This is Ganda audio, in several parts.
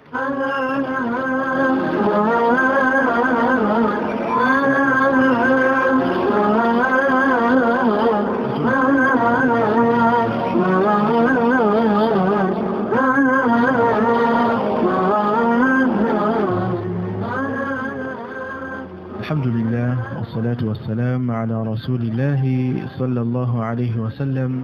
الحمد لله والصلاة والسلام على رسول الله صلى الله عليه وسلم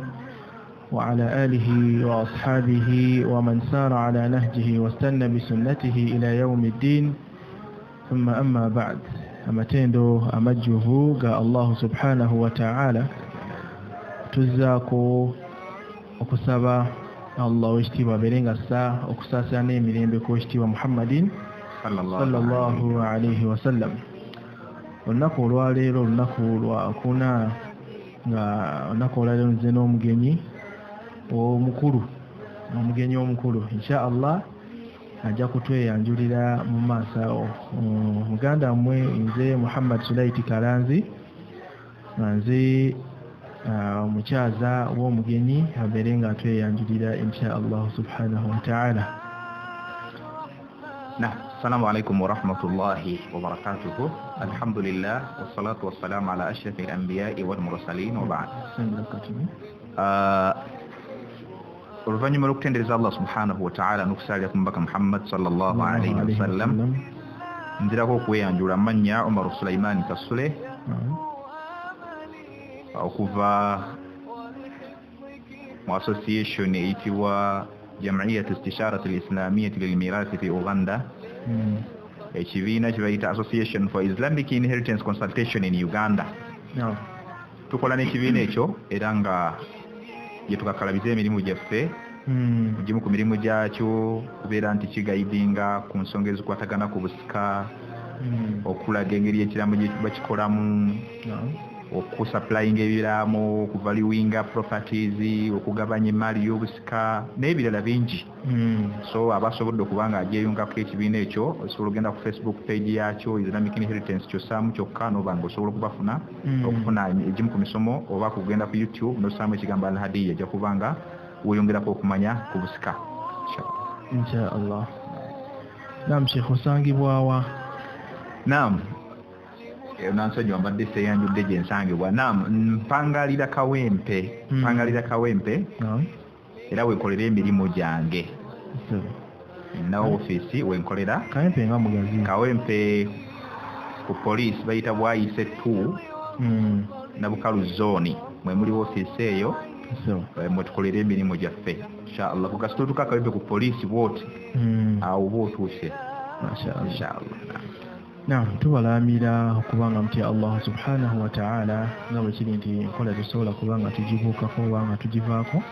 وعلى آله وأصحابه ومن سار على نهجه واستنى بسنته إلى يوم الدين ثم أما بعد أمتندو أمجه قال الله سبحانه وتعالى تزاكو وكسابا الله واشتبا برنغ الساعة وكساساني ملينبكو اشتبا محمد صلى الله عليه وسلم olunaku olwaleero olunaku lwakuna nga olunaku olwaleero nze n'omugenyi omukulu insha Allah ajja kutweyanjulira mu maaso awo muganda mmwe nze Muhammad Sulaiti Kalanzi nze omukyaza w'omugenyi abeere nga atweyanjulira insha Allah subhanahu wa ta'ala. السلام عليكم ورحمة الله وبركاته. الحمد لله والصلاة والسلام على أشرف الأنبياء والمرسلين وبعد. ورفعني ملوك تندرز الله سبحانه وتعالى نفسر لكم بك محمد صلى الله عليه وسلم. ندركوا كوي أنجور منيا عمر سليمان كسله. أو كوفا association إيتوا جمعية استشارة الإسلامية للميراث في أوغندا. Ekibiina kibayita Association for Islamic Inheritance Consultation in Uganda. Tukola n'ekibiina ekyo era nga gye tukakalabiza emirimu gyaffe gimu ku mirimu gyakyo kubeera nti kigaidinga ku nsonga ezikwatagana ku busika okulaga engeri ekiramu gye bakikolamu okusupplying ebiraamo okuvaluinga properties okugabanya emali y'obusika n'ebirala bingi. So abasobodde okubanga agyeyungako ekibiina ekyo osobola ogenda ku Facebook page yakyo Islamic Inheritance kyosaamu kyokka n'obanga osobola okubafuna okufuna egimu ku misomo oba kugenda ku YouTube n'osaamu ekigambo Al Hadiya ejja kubanga weyongerako okumanya ku busika insha Allah. Naam, Sheikh osangibwawa? Naam, nansonyiwa mbadde seeyanjudde gye nsangibwa. Naam, mpangalira Kawempe era wekolera emirimu gyange. Na ofiisi wenkolera Kawempe nga mugazi. Kawempe ku police bayita Bwayise 2 Nabukalu zone mwe muli ofiisi eyo mwe tukolera emirimu gyaffe inshallah. Ku kasito tukakawempe ku police bwoti awo bwotuuse inshallah. Naam, tubalamira okubanga mutya Allah subhanahu wa ta'ala nga bwe kiri nti nkola tusobola kubanga tugibuukako obanga tugivaako.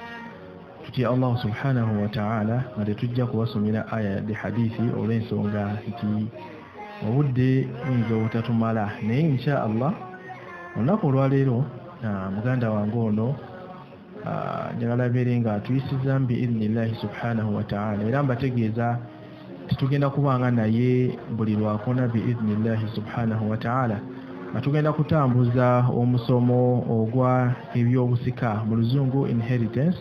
Tutya Allah subhanahu wa ta'ala nga tetujja kubasomera aya yadde hadithi olw'ensonga nti obudde buyinza obutatumala, naye insha Allah olunaku olwaleero muganda wange ono njagala beere nga atuyisizza biidhnillahi subhanahu wa ta'ala era mbategeeza tugenda kubanga naye buli lwakona biidhnillahi subhanahu wa ta'ala nga tugenda kutambuza omusomo ogwa ebyobusika mu luzungu inheritance,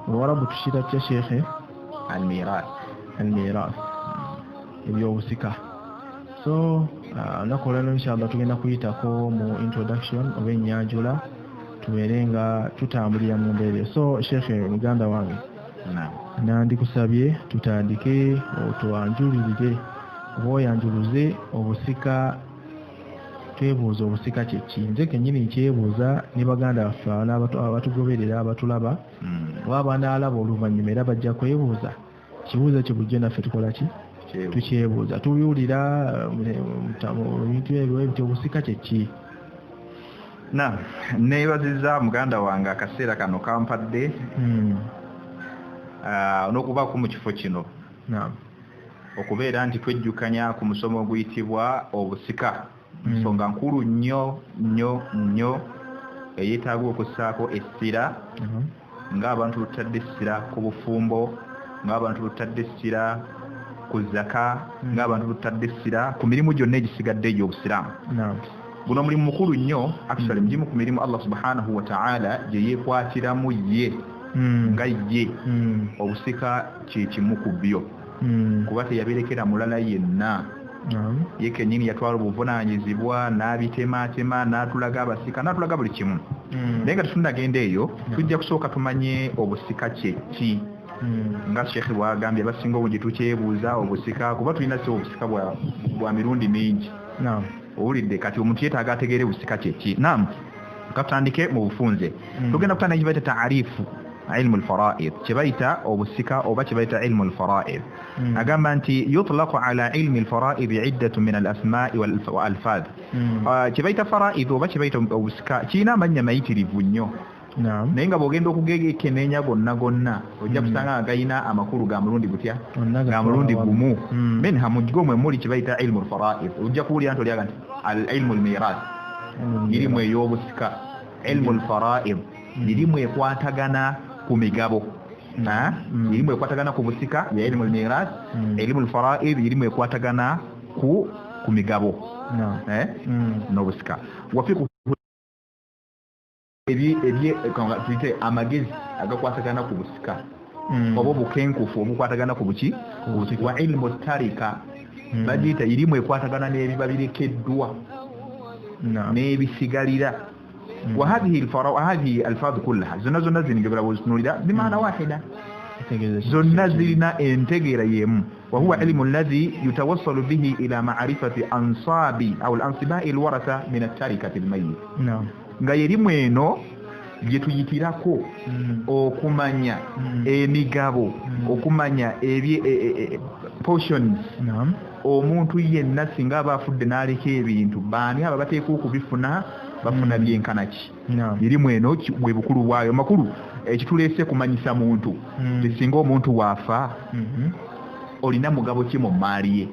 mu Warabu tushira kya Sheikh al-mirath ebyobusika. So nakola inshallah tugenda kuyitako mu introduction oba enyanjula tubeere nga tutambulira mu mbeere. So Sheikh muganda wange nandikusabye tutandike otuwanjulirire oba oyanjuluze obusika, twebuuza obusika kyeki. Nze kennyini nkyebuuza ne baganda baffe abatugoberera abatulaba oba abanaalaba oluvannyuma era bajja kwebuuza kibuuza kibujje naffe tukola ki tukyebuuza tubiwulira ebintu ebyo ebyo obusika kyeki. Neebaziza muganda wange akaseera kano kampadde n'okubaako mu kifo kino okubeera nti twejjukanya ku musomo oguyitibwa obusika, nsonga nkulu nnyo eyeetaaga okussaako essira ng'abantu tutadde essira ku bufumbo, ng'abantu tutadde essira ku zaka, ng'abantu tutadde essira ku mirimu gyonna egisigadde egy'obusiraamu. Guno mulimu mukulu nnyo, actually mugimu ku mirimu Allah subhanahu wa ta'ala gye yeekwatiramu ye nga ye obusika kye kimu ku byo. kuba teyabirekera mulala yenna ye kennyini yatwala obuvunaanyizibwa n'abitematema n'atulaga abasika n'atulaga buli kimu naye nga tetunagenda eyo tujja kusooka tumanye obusika kyeki nga Sheikh bwagambye abasinga obungi tukyebuuza obusika kuba tulina si obusika bwa mirundi mingi owulidde kati omuntu yeetaaga ategeere obusika kyeki naam katandike mu bufunze tugenda kutandika kye bayita taarifu ilmu alfara'id kye bayita obusika oba kye bayita ilmu alfara'id agamba nti yutlaqu ala ilmi alfara'id iddatu min alasma'i wal alfaz kye bayita fara'id oba kye bayita obusika kirina amannya mayitirivu nnyo naye nga bw'ogenda okugekenneenya gonna ojja kusanga gayina amakulu ga mulundi gutya ga mulundi gumu menha mugigo mwe muli kye bayita ilmu alfara'id ojja kuwulira nti olyaga nti ilmu almiras irimu ey'obusika ilmu alfara'id irimu ekwatagana ku migabo irimu ekwatagana ku busika ya ilmu almiras ilmu alfara'id irimu ekwatagana ku migabo n'obusika wafiku ebye amagezi agakwatagana ku busika oba obukenkufu obukwatagana ku buki wa ilmu tarika bagiyita irimu ekwatagana n'ebiba birekeddwa n'ebisigalira وهذه الألفاظ كلها زنا زين قبل وزنولها بمعنى واحدة زنا زينا انتجر يم وهو علم الذي يتوصل به إلى معرفة أنصاب أو الأنصباء الورثة من التركة الميت نعم غير منه yetuyitirako okumanya emigabo okumanya portions omuntu yenna singa abafudde n'aleka ebintu baani aba bateeka okubifuna bafuna byenkanaki birimu eno bwe bukulu bwayo makulu ekituleese kumanyisa muntu singa omuntu waafa olina mugabo ki mu maali ye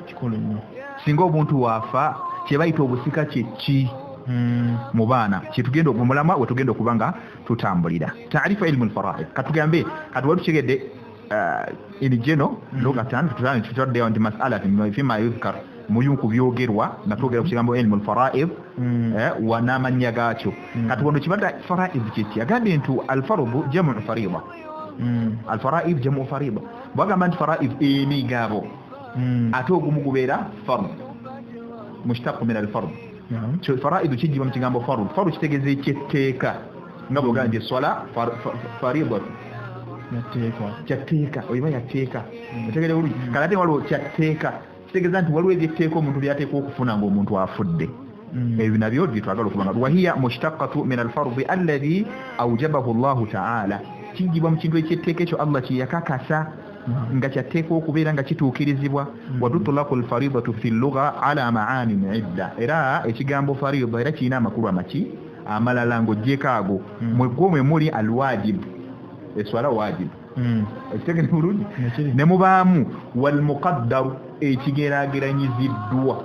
kikulu nnyo singa omuntu waafa kye bayita obusika kyeki mu baana kyetugenda okumulama wetugenda okuba nga tutambulira taarifa ilmu alfara'id katugambe katuwa tutegedde in general lugatan tutadde on mas'ala fima yuzkar muyu ku byogerwa nga twogera ku kigambo ilmu alfara'id wa n'amannya gaakyo katuwono kibadde fara'id kyeki agambye nti alfardu jamu fariida alfara'id jamu fariida bwagamba nti fara'id emigabo ate ogumu gubeera fard mushtaq min alfard faraidu kijibwa mu kigambo faru kitegeeza ekyetteeka nga bwogambye swala faridatu kyatteeka oyiba yatteeka otegere bulungi kalate waliwo kyatteeka kitegeeza nti waliwo ebyetteeka omuntu byateeka okufuna ng'omuntu afudde ebyo nabyo byetwagala okubanga wahiya mushtaqatu min alfardi alladhi awjabahu llahu taala kijibwa mu kintu ekyetteeka ekyo allah kyeyakakasa nga kyatteeka okubeera nga kituukirizibwa watutulaku alfaridatu fi lugha ala maanin idda era ekigambo farida era kirina amakulu amaki amalala ng'oggyeko ago mwegwo mwe muli alwajibu eswala wajibu ekitegere bulungi ne mubaamu walmuqaddaru ekigeraageranyiziddwa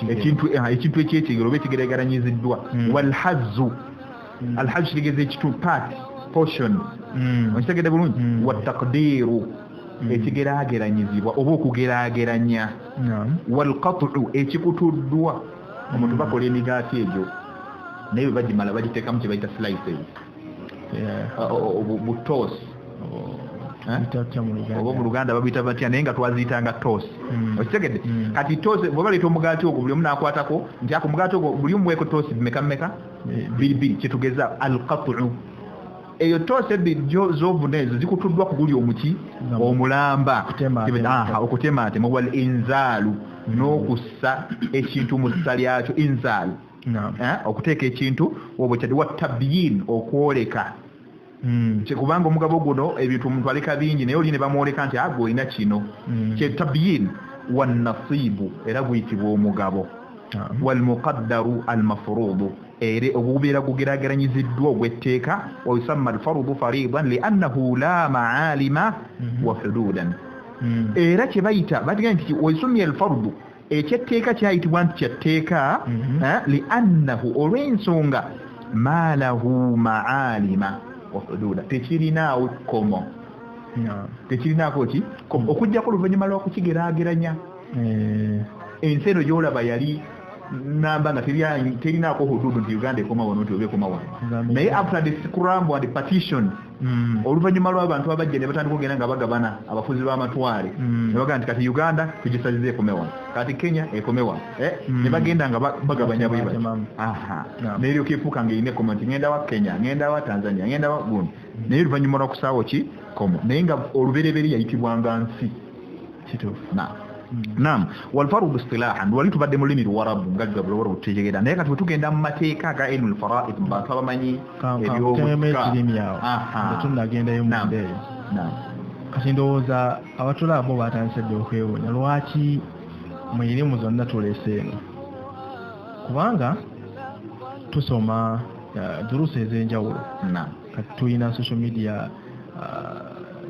ekintu ekyekigero oba ekigeraageranyiziddwa walhazzu alhazzu kitegeeza ekitu part portion okitegedde bulungi wataqdiru ekigeraageranyizibwa oba okugeraageranya walqat'u ekikutuddwa omuntu bakola emigaati egyo naye bwe bagimala bagiteekamu kye bayita slices butosi oba mu Luganda babiyita batya naye nga twaziyitanga tosi okitegedde kati tosi bwe baleeta omugaati ogwo buli omu n'akwatako nti ako omugaati ogwo buli omu bweko tosi mmeka bbiri kyetugeza alqat'u eyo tosi ebbiri z'ovuna ezo zikutuddwa ku guli omuki omulamba okutematema wal inzaalu n'okussa ekintu mu ssa lyakyo inzaalu okuteeka ekintu obwekyadi wa tabyin okwoleka kubanga omugabo guno ebintu omuntu aleka bingi naye oli ne bamwoleka nti agwe olina kino kye tabyin wannasibu era guyitibwa omugabo walmuqaddaru almafrudu ere obubeera gugeraageranyiziddwa ogw'etteeka wayusamma alfardu faridan liannahu la maalima wa hududan era kye bayita batigamba nti wayusumya alfardu ekyetteeka kyayitibwa nti kyatteeka liannahu olw'ensonga ma lahu maalima wa hududa tekirinaawo kkomo tekirinaako ki okujjako oluvannyuma lw'okukigeraageranya ensi eno gy'olaba yali namba nga terinaako hududu nti Uganda ekoma wano nti obeekoma wano naye after the scramble and the partition oluvannyuma lw'abantu abajja ne batandika okugenda nga bagabana abafuzi b'amatwale ne bagamba nti kati Uganda tugisazize ekome wano kati Kenya ekome wano ne bagenda nga bagabanya bwe bati neryo kefuuka nga erina ekoma nti ngenda wa Kenya ngenda wa Tanzania ngenda wa gundi naye oluvannyuma lwa kusaawo ki komo naye nga olubereberye yayitibwanga nsi kituufu naam walfaru istilahan wali tubadde mu lulimi lwarabu nga gabuloworo tutegeera naye kati tugenda mu mateeka ga ilmu alfaraid mbantu abamanyi tunnagendayo mundeeyo kati ndowooza abatulabo batandise dde okwewonya lwaki mu irimu zonna tuleese eno kubanga tusoma durusi ez'enjawulo kati tulina social media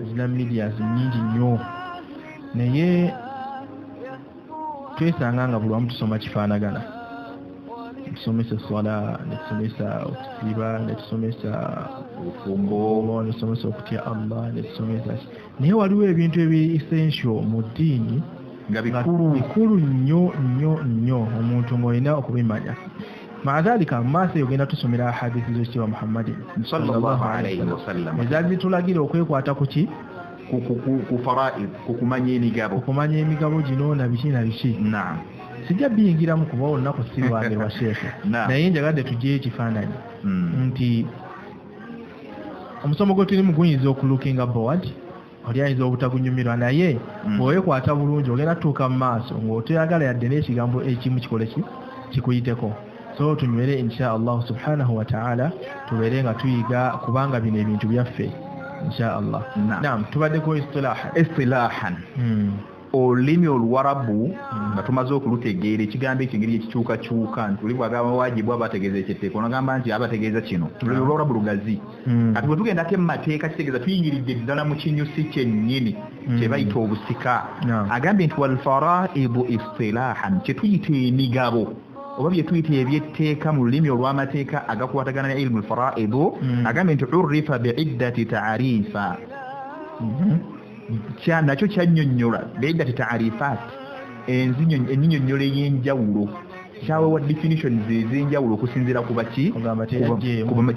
islamic medias nyingi nnyo naye twesanga nga buli wamu tusoma kifaanagana tusomesa swala netusomesa okusiiba netusomesa obufumbo netusomesa okutya Allah netusomesa naye waliwo ebintu ebiri essential mu ddiini nga bikulu nnyo omuntu ng'olina okubimanya maadhalika maaso eyo genda tusomera hadithi z'ekitiibwa Muhammadin sallallahu alayhi wasallam ezaali zitulagira okwekwata ku ki ku faraid kumanya emigabo gino na biki na biki sijja biyingiramu kuba olunaku si lwange lwa sheekhe naye njagadde tugyeyo ekifaananyi nti omusomo gwe tulimu guyinza okulookinga board oli ayinza obutagunyumirwa naye bw'owekwata bulungi ogenda tutuuka mu maaso ng'otoyagala yadde n'ekigambo ekimu kikole kikuyiteko so tunywere insha Allah subhanahu wa ta'ala tubeere nga tuyiga kubanga bino ebintu byaffe insha Allah. Naam, tubadde ko istilahan. Olulimi oluwarabu nga tumaze okulutegeera ekigambo ekingeri ekikyukakyuka ntuli bwagamba wajibu abategeeza ekiteeko onagamba nti abategeeza kino tuli olwarabu lugazi kati bwe tugenda ate mu mateeka kitegeeza tuyingiridde ddala mu kinyusi kyennyini kye bayita obusika agambye nti walfaraidu istilahan kye tuyita emigabo oba bye tuyita ebyetteeka mu lulimi olw'amateeka agakwatagana ne ilmu alfaraidu agambye nti urrifa biiddati taarifa nakyo kyannyonnyola biiddati taarifat ennyinnyonnyola ey'enjawulo kyawewa definitions ez'enjawulo okusinziira ku baki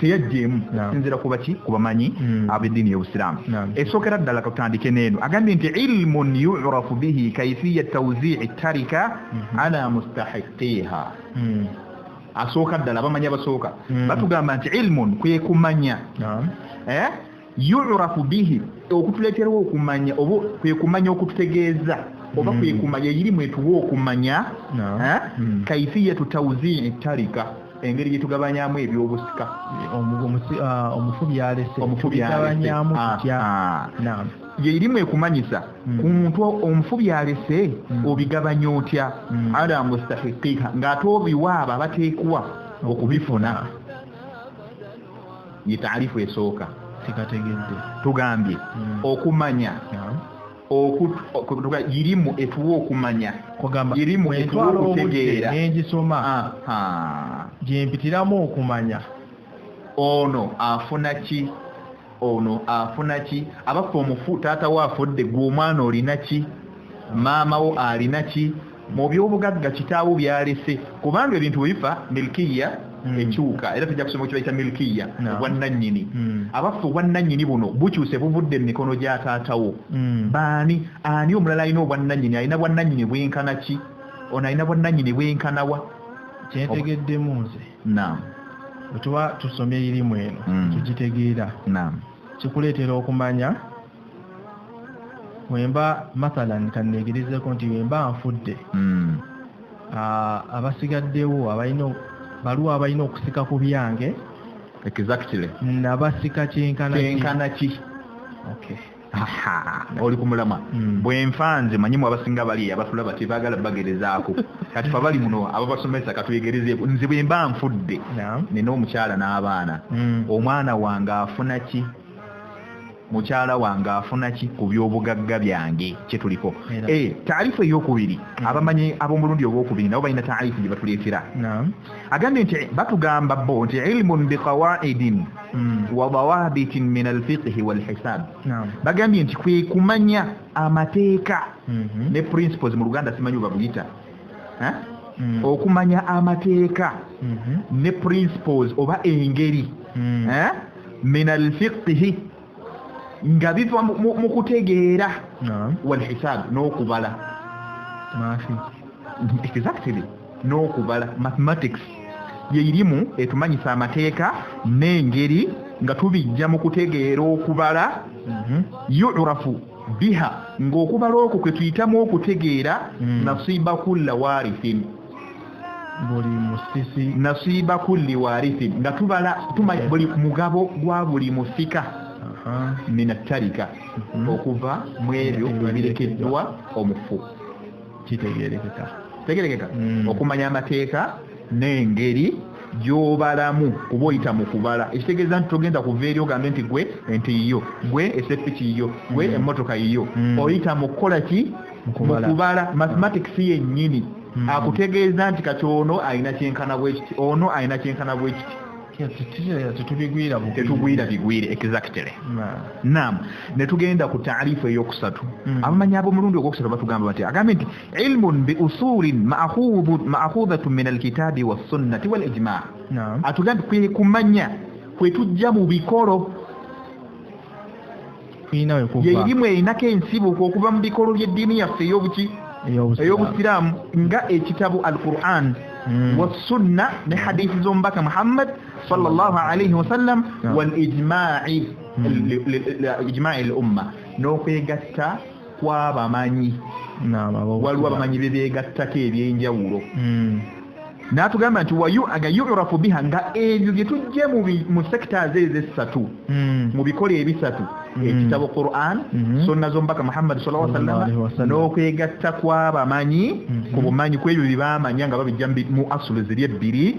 teyajjeemu okusinziira ku baki ku bamanyi ab'eddiini y'obusiraamu esookera ddala katutandike n'eno agambye nti ilmun yu'rafu bihi kayfiya tawzi'i tarika ala mustahiqiha asooka ddala abamanyi abasooka batugamba nti ilmun kwe kumanya yu'rafu bihi okutuleeterawo okumanya oba kwe kumanya okututegeeza oba kwe kumanya irimu etuwa okumanya kaifiyatu tawzi'i tarika engeri gye tugabanyamu ebyobusika omufubi alese tugabanyamu tutya ye irimu ekumanyisa ku muntu omufubi alese obigabanya otya ala mustahiqiha ng'ate obiwaaba abateekwa okubifuna ye taarifu esooka tikategedde tugambye okumanya irimu etuwa okumanya irimu etuwa okutegeera nengisoma gyempitiramu okumanya ono afuna ki ono afuna ki abafa omufu taata we afudde gwe omwana olina ki maama wo alina ki mu byobugagga kitaawo byalese kubanga ebintu bwe bifa milkiya ekyuka era tujja kusoma kibayita milkiya obwannannyini abafu obwannannyini buno bukyuse buvudde mu mikono gya taatawo baani ani omulala alina obwannannyini alina bwannannyini bwenkana ki ono alina bwannannyini bwenkanawa kyentegeddemu nze naam bwe tuba tusomye irimu eno tugitegeera naam kikuleetera okumanya wemba mathalan kanneegerezeko nti wemba nfudde abasigaddewo baliwo abalina okusika ku byange exactly nabasika kyenkana ki okay oli kumulama bwe nfanze manyimu abasinga bali abatulaba tebaagala bagerezaako kati fa bali muno ababasomesa katuyegerezeeko nze bwe mba nfudde nina omukyala n'abaana omwana wange afuna ki mukyala wange afuna ki ku byobugagga byange kye tuliko taarifu ey'okubiri abamanyi ab'omulundi ogwokubiri nabo balina taarifu gye batuleetera agambye nti batugamba bo nti ilmun biqawaidin wa dawabitin min alfiqhi walhisab bagambye nti kwe kumanya amateeka ne principles mu Luganda simanyi bwe babuyita okumanya amateeka ne principles oba engeri min al-fiqh nga biva mu kutegeera wal hisab n'okubala exactly n'okubala mathematics yeirimu etumanyisa amateeka n'engeri nga tubijja mu kutegeera okubala yu'rafu biha ng'okubala okwo kwe tuyitamu okutegeera nasiba kulla warithin buli musisi nasiba kulli warithin nga tumanya buli mugabo gwa buli musika minatarika okuva mu ebyo ebirekeddwa omufu kitegerekeka okumanya amateeka n'engeri gy'obalamu kuba oyita mu kubala ekitegeeza nti togenda kuva eri ogambe nti gwe enti yiyo gwe esepiki yiyo gwe emmotoka yiyo oyita mu kukola ki mu kubala mathematics yennyini akutegeeza nti kati ono alina kyenkana bwekiti ono alina kyenkana bwekiti tetugwira bigwire exactly naam netugenda ku taarifu eyokusatu abamanyi ab'omulundi ogwokusatu batugamba bati agambe nti ilmun bi usulin ma'khudhatun min alkitabi wassunnati wal ijma' atugambe kwe kumanya kwe tujja mu bikolo yeirimu erinako ensibuko okuva mu bikolo by'eddiini yaffe ey'obusiraamu nga ekitabu al-Qur'an والسنة لحديث زومبك محمد صلى الله عليه وسلم والإجماع إجماع الأمة نوكي غتا kwaba manyi waliwo abamanyi bebegatta ebyenjawulo natugamba nti yu'rafu biha nga ebyo bye tujje mu sectors ez'essatu mu bikole ebisatu ekitabo Qur'an sunna zombaka Muhammad sallallahu alaihi wasallam n'okwegatta kw'abamanyi ku bumanyi kw'ebyo bibamanya nga babijja mu asulu ziri ebbiri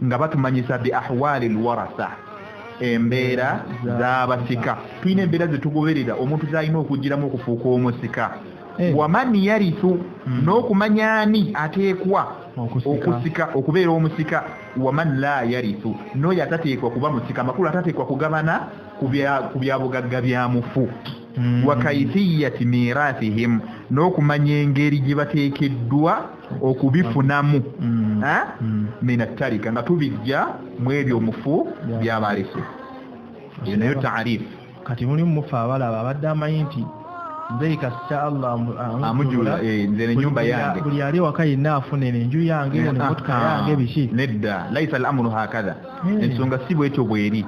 nga batumanyisa bi ahwalil warasa embeera z'abasika tulina embeera zetugoberera omuntu zalina okugiramu okufuuka omusika wamani yarithu n'okumanya ani ateekwa okusika okubeera omusika waman la yarithu n'oyo atateekwa kuba musika amakulu atateekwa kugabana ku byabugagga bya mufu wa kaifiyati mirathihim n'okumanya engeri gye bateekeddwa okubifunamu min attarika nga tubijja mu ebyo omufu byabalese eyo nayo taarifu kati mulimu mufu abalaba abadde amanyi nti nze kasita Allah amujula nze n'ennyumba yange buli ali waka yenna afuna enju yange n'emmotoka yange biki nedda laisa al-amru hakadha ensonga si bwetyo bweri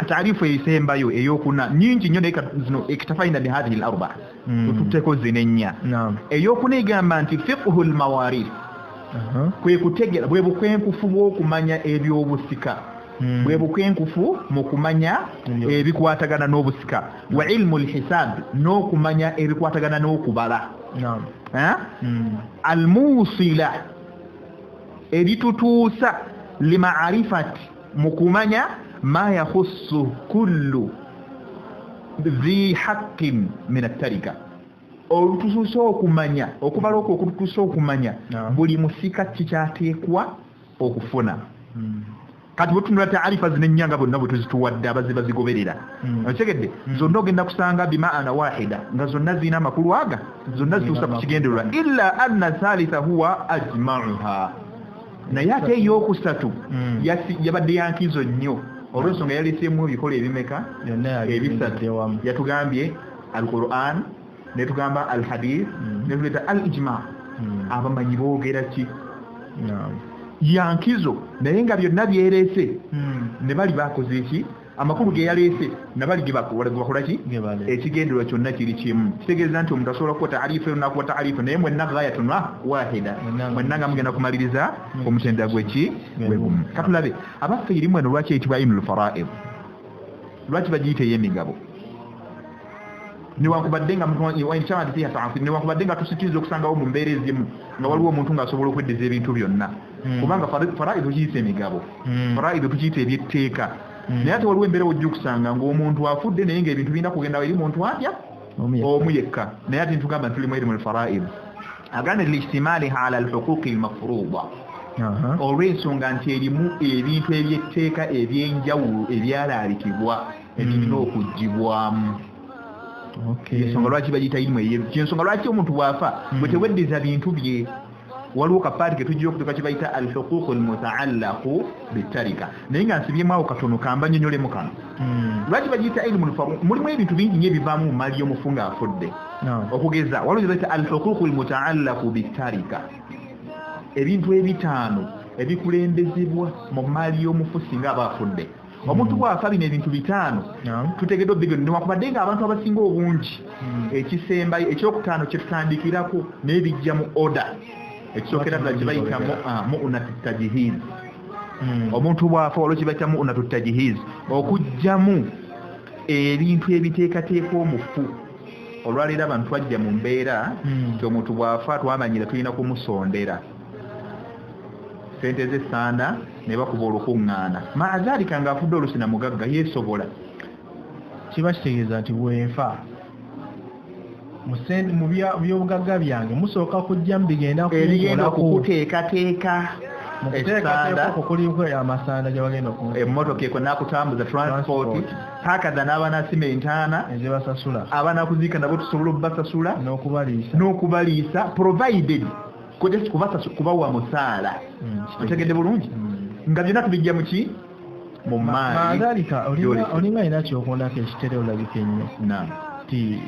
taarifu esembayo eyokuna nyingi nnyo naye zino ekitafaina bi hadhihi al-arba tuteko zinenya eyokuna egamba nti fiqhu al-mawarith kwe kutegera bwe bukwenkufu bw'okumanya ebyobusika bwe bukwenkufu mu kumanya ebikwatagana n'obusika wa ilmu al-hisab n'okumanya ebikwatagana n'okubala al-musila ebitutuusa limaarifati mu kumanya ma yakhussu kullu dhi haqqin min at-tarika olutuusa okumanya okubala okwo okutuusa okumanya buli musika kikyateekwa okufuna kati bwetunula taarifa zinennyanga bonna bwe tuzituwadde abazigoberera okitegedde zonna ogenda kusanga bimaana wahida nga zonna zirina amakulu aga zonna zituusa ku kigendererwa illa anna thalitha huwa ajma'uha naye ate eyokusatu yabadde yankizo nnyo olw'ensonga yaleeseemu ebikolo ebimeka ebisatu yatugambye al-Qur'an netugamba al-hadith netuleta al-ijma' abamanyi boogera ki yankizo naye nga byonna byerese ne bali bakoze eki amakulu ge yaleese nabali gebakola ki ekigendererwa kyonna kiri kimu kitegeeza nti omuntu asobola kuwa taarifa nakuwa taarifa naye mwenna ghayatun wahida mwenna nga mugenda kumaliriza omutendera gweki gwegumu katulabe abaffe irimu eno lwaki eyitibwa ilmul fara'id lwaki bagiyita ey'emigabo niwankubadde nga niwankubadde nga tusikiriza okusangawo mu mbeera ezimu nga waliwo omuntu ng'asobola okweddeza ebintu byonna kubanga fara'id tukiyita emigabo fara'id tukiyita ebyetteeka naye ate waliwo embeera wojja okusanga ng'omuntu afudde naye ng'ebintu birina kugenda eri muntu atya omu yekka naye ate ntugamba nti tulimu ilmu al-fara'id agane lijtimaliha ala al-huquqi al-mafruḍa olw'ensonga nti erimu ebintu ebyetteeka ebyenjawulo ebyalaalikibwa ebirina okuggibwamu ensonga lwaki bagiyita irimu eyo ensonga lwaki omuntu bw'afa bwe teweddiza bintu bye waliwo kapaati ke tujja okutuka kye bayita al-huququl mutaallaqu bitarika naye nga nsibyemu awo katono kamba nnyonnyolemu kano lwaki bagiyita ilmul fardh mulimu ebintu bingi nnyo ebivaamu mu maali y'omufu ng'afudde okugeza waliwo kye bayita al-huququl mutaallaqu bitarika ebintu ebitaano ebikulembezebwa mu maali y'omufu singa aba afudde omuntu bw'afa bino ebintu bitaano tutegeddwa bigyo newankubadde ng'abantu abasinga obungi ekisembayo ekyokutaano kye tutandikirako naye bijja mu oda ekisookera ddala kye bayita mu'unatu tajihiz omuntu bw'afa waliwo kye bayita mu'unatu tajihiz okugjamu ebintu ebiteekateeka omufu olwaleero abantu twajja mu mbeera nti omuntu bw'afa twamanyira tulina kumusondera sente z'essaana ne bakuba olukuŋŋaana maazaalika ng'afudde olusina mugagga yeesobola kiba kitegeeza nti bwenfa mu byobugagga byange musooka kujjamu bigenda okukuteekateeka mukuteekateekako kuliko amasanda gye bagenda emmotoka eko nakutambuza transport hakaza n'abanasima entaana ezibasasula abanakuziika nabo tusobola okubasasula n'okubaliisa provided kubawa musaala otegedde bulungi nga byonna tubijja muki mu maali maazaalika olinga alina kyokondako ekitere olabika ennyo ti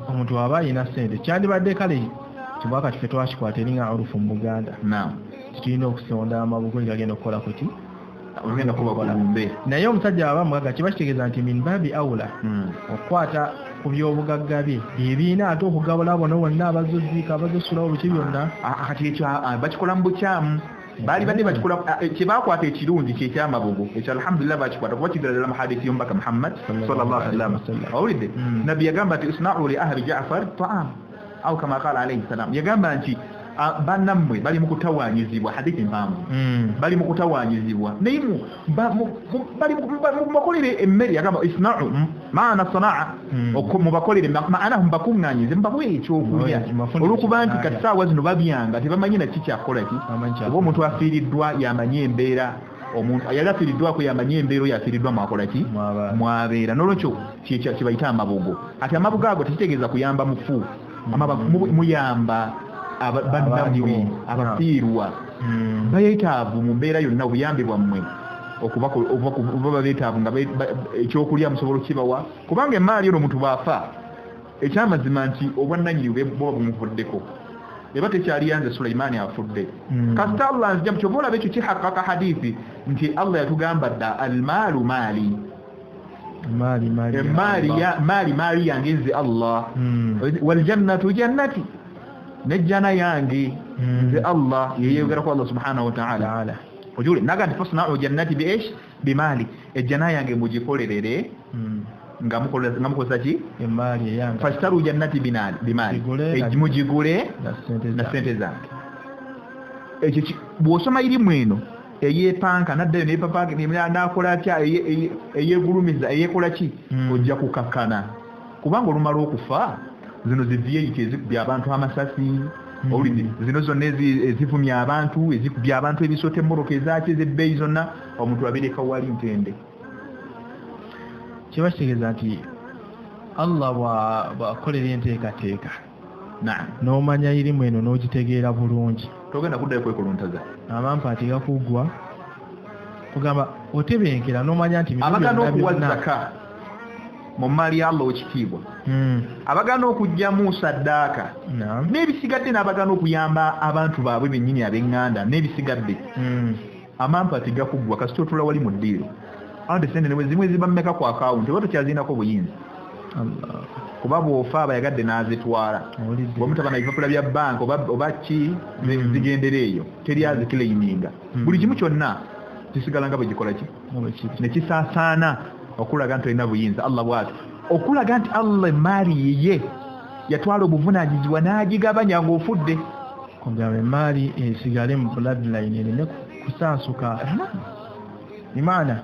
omuntu aba alina ssente kyandibadde kale kibwaka kife twakikwata eringa olufu mu Buganda tulina okusonda amabugo gagenda okukola kuti ogenda kuba kulumbe naye omusajja aba mugagga kiba kitegeeza nti min babi awula okukwata ku byobugagga bye ebiina ate okugabula bona bonna abazoziika abazosulawo biki byonna kati ekyo bakikola mu bukyamu baali badde bakikola kyebakwata ekirungi kyekyamabugo ekyo alhamdulillah bakikwata kuba kiddala ddala mu hadiisi y'omubaka Muhammad sallallahu alaihi wasallam awulidde nabbi yagamba nti isna'u li ahli Ja'far ta'am aw kama qala alayhi salam yagamba nti bannammwe bali mu kutawaanyizibwa hadithi mpanvu bali mu kutawaanyizibwa naye bali mubakolere emmere yagamba isna'u maana sanaa mubakolere maana mubakuŋŋaanyize mubawe ekyokulya olwokuba nti kati saawa zino babyanga tebamanyi na kikyakola ki oba omuntu afiiriddwa yamanye embeera omuntu yali afiiriddwako yamanye embeera oyo afiiriddwa mwakola ki mwabeera n'olwekyo kyebayita amabugo ati amabugo ago tekitegeeza kuyamba mufu muyamba bannammwe abafiirwa bayetaavu mu mbeera yonna obuyambi bwammwe okuba beetaavu nga ekyokulya musobola okukibawa kubanga emaali ono omuntu bw'afa ekyamazima nti obwannannyini buba bumuvuddeko eba tekyaliyanze Sulaimaani afudde kasita Allah nzija mukyoba olaba ekyo kihakaka hadithi nti Allah yatugamba dda almaalu maali maali yange nze Allah waljannatu jannati nejjana yange nze Allah yeyogera ku Allah subhanahu wa ta'ala ojule naga nti fasna'u jannati bimaali ejjana yange mugikolerere nga mukozesa ki emaali eyange fashtaru jannati bimaali mugigule na sente zange ekyo bw'osoma irimu eno eyepanka naddayo nepapanka nakola atya eyegulumiza eyekola ki ojja kukakkana kubanga olumala okufa zino ziviyeyiti ezikubya abantu amasasi owulidde zino zonna ezivumya abantu ezikubya abantu ebisota emmoroka ezaki ezebbeeyi zonna omuntu abireka wali ntende kiba kitegeeza nti Allah bw'akolera enteekateeka n'omanya irimu eno n'ogitegeera bulungi togenda kuddayo kwekolontaza amampaati gakuggwa kugamba otebenkera n'omanya nti abagana okuwa zaka mu maali ya Allah ekitiibwa abagana okugyamu saddaaka n'ebisigadde n'abagana okuyamba abantu baabwe bennyini ab'eŋŋanda n'ebisigadde amampaati gakuggwa kasita otula wali mu ddiiro ate sente zimwe ziba mmeka ku akawunti oba tokyaziinako buyinza kuba bw'ofa abayagadde n'azitwala bw'omutaba na bipapula bya banka oba ki zigendera eyo teri azikilaininga buli kimu kyonna kisigala nga bwe gikola ki ne kisaasaana okulaga nti olina buyinza Allah bw'ati okulaga nti Allah emaali yiye yatwala obuvunaanyizibwa n'agigabanya ng'ofudde kugamba emaali esigale mu bloodline ereme kusaasuka imaana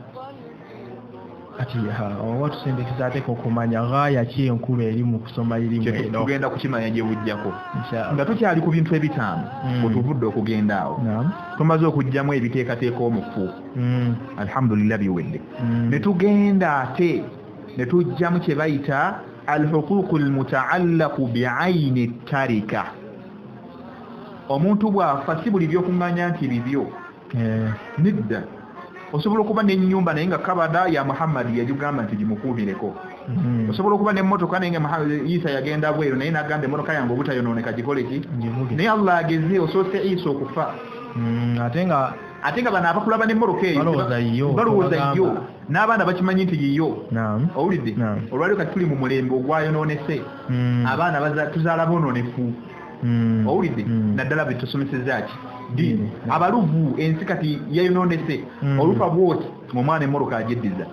ati oba tusindikiza ateeka okumanya gaaya ki enkulu eri mu kusoma irimu eno tugenda kukimanya gye bujjako nga tukyali ku bintu ebitaano bwetuvudde okugenda awo tumaze okugjamu ebiteekateeka omufu alhamdulillah biwedde ne tugenda ate ne tujjamu kye bayita alhuquuqu almutaallaqu biayni tarika omuntu bw'afa si buli by'okuŋŋaanya nti bibyo nedda osobola okuba n'ennyumba naye nga kabada ya Muhammad yagigamba nti gimukuumireko osobola okuba n'emmotoka naye nga Isa yagenda bweru naye n'agamba emmotoka yange obutayonooneka gikole ki naye Allah ageze osoose Isa okufa ate nga bano abakulaba n'emmoloka eyo balowooza yo n'abaana bakimanyi nti yiyo owulidde olwaliro kati tuli mu mulembe ogwayonoonese abaana tuzaala bonoonefu owulidde naddala bwe tusomeseza ki dini abaluvu ensi kati yayonoonese olufa bwoti omwana emmoloka agyeddiza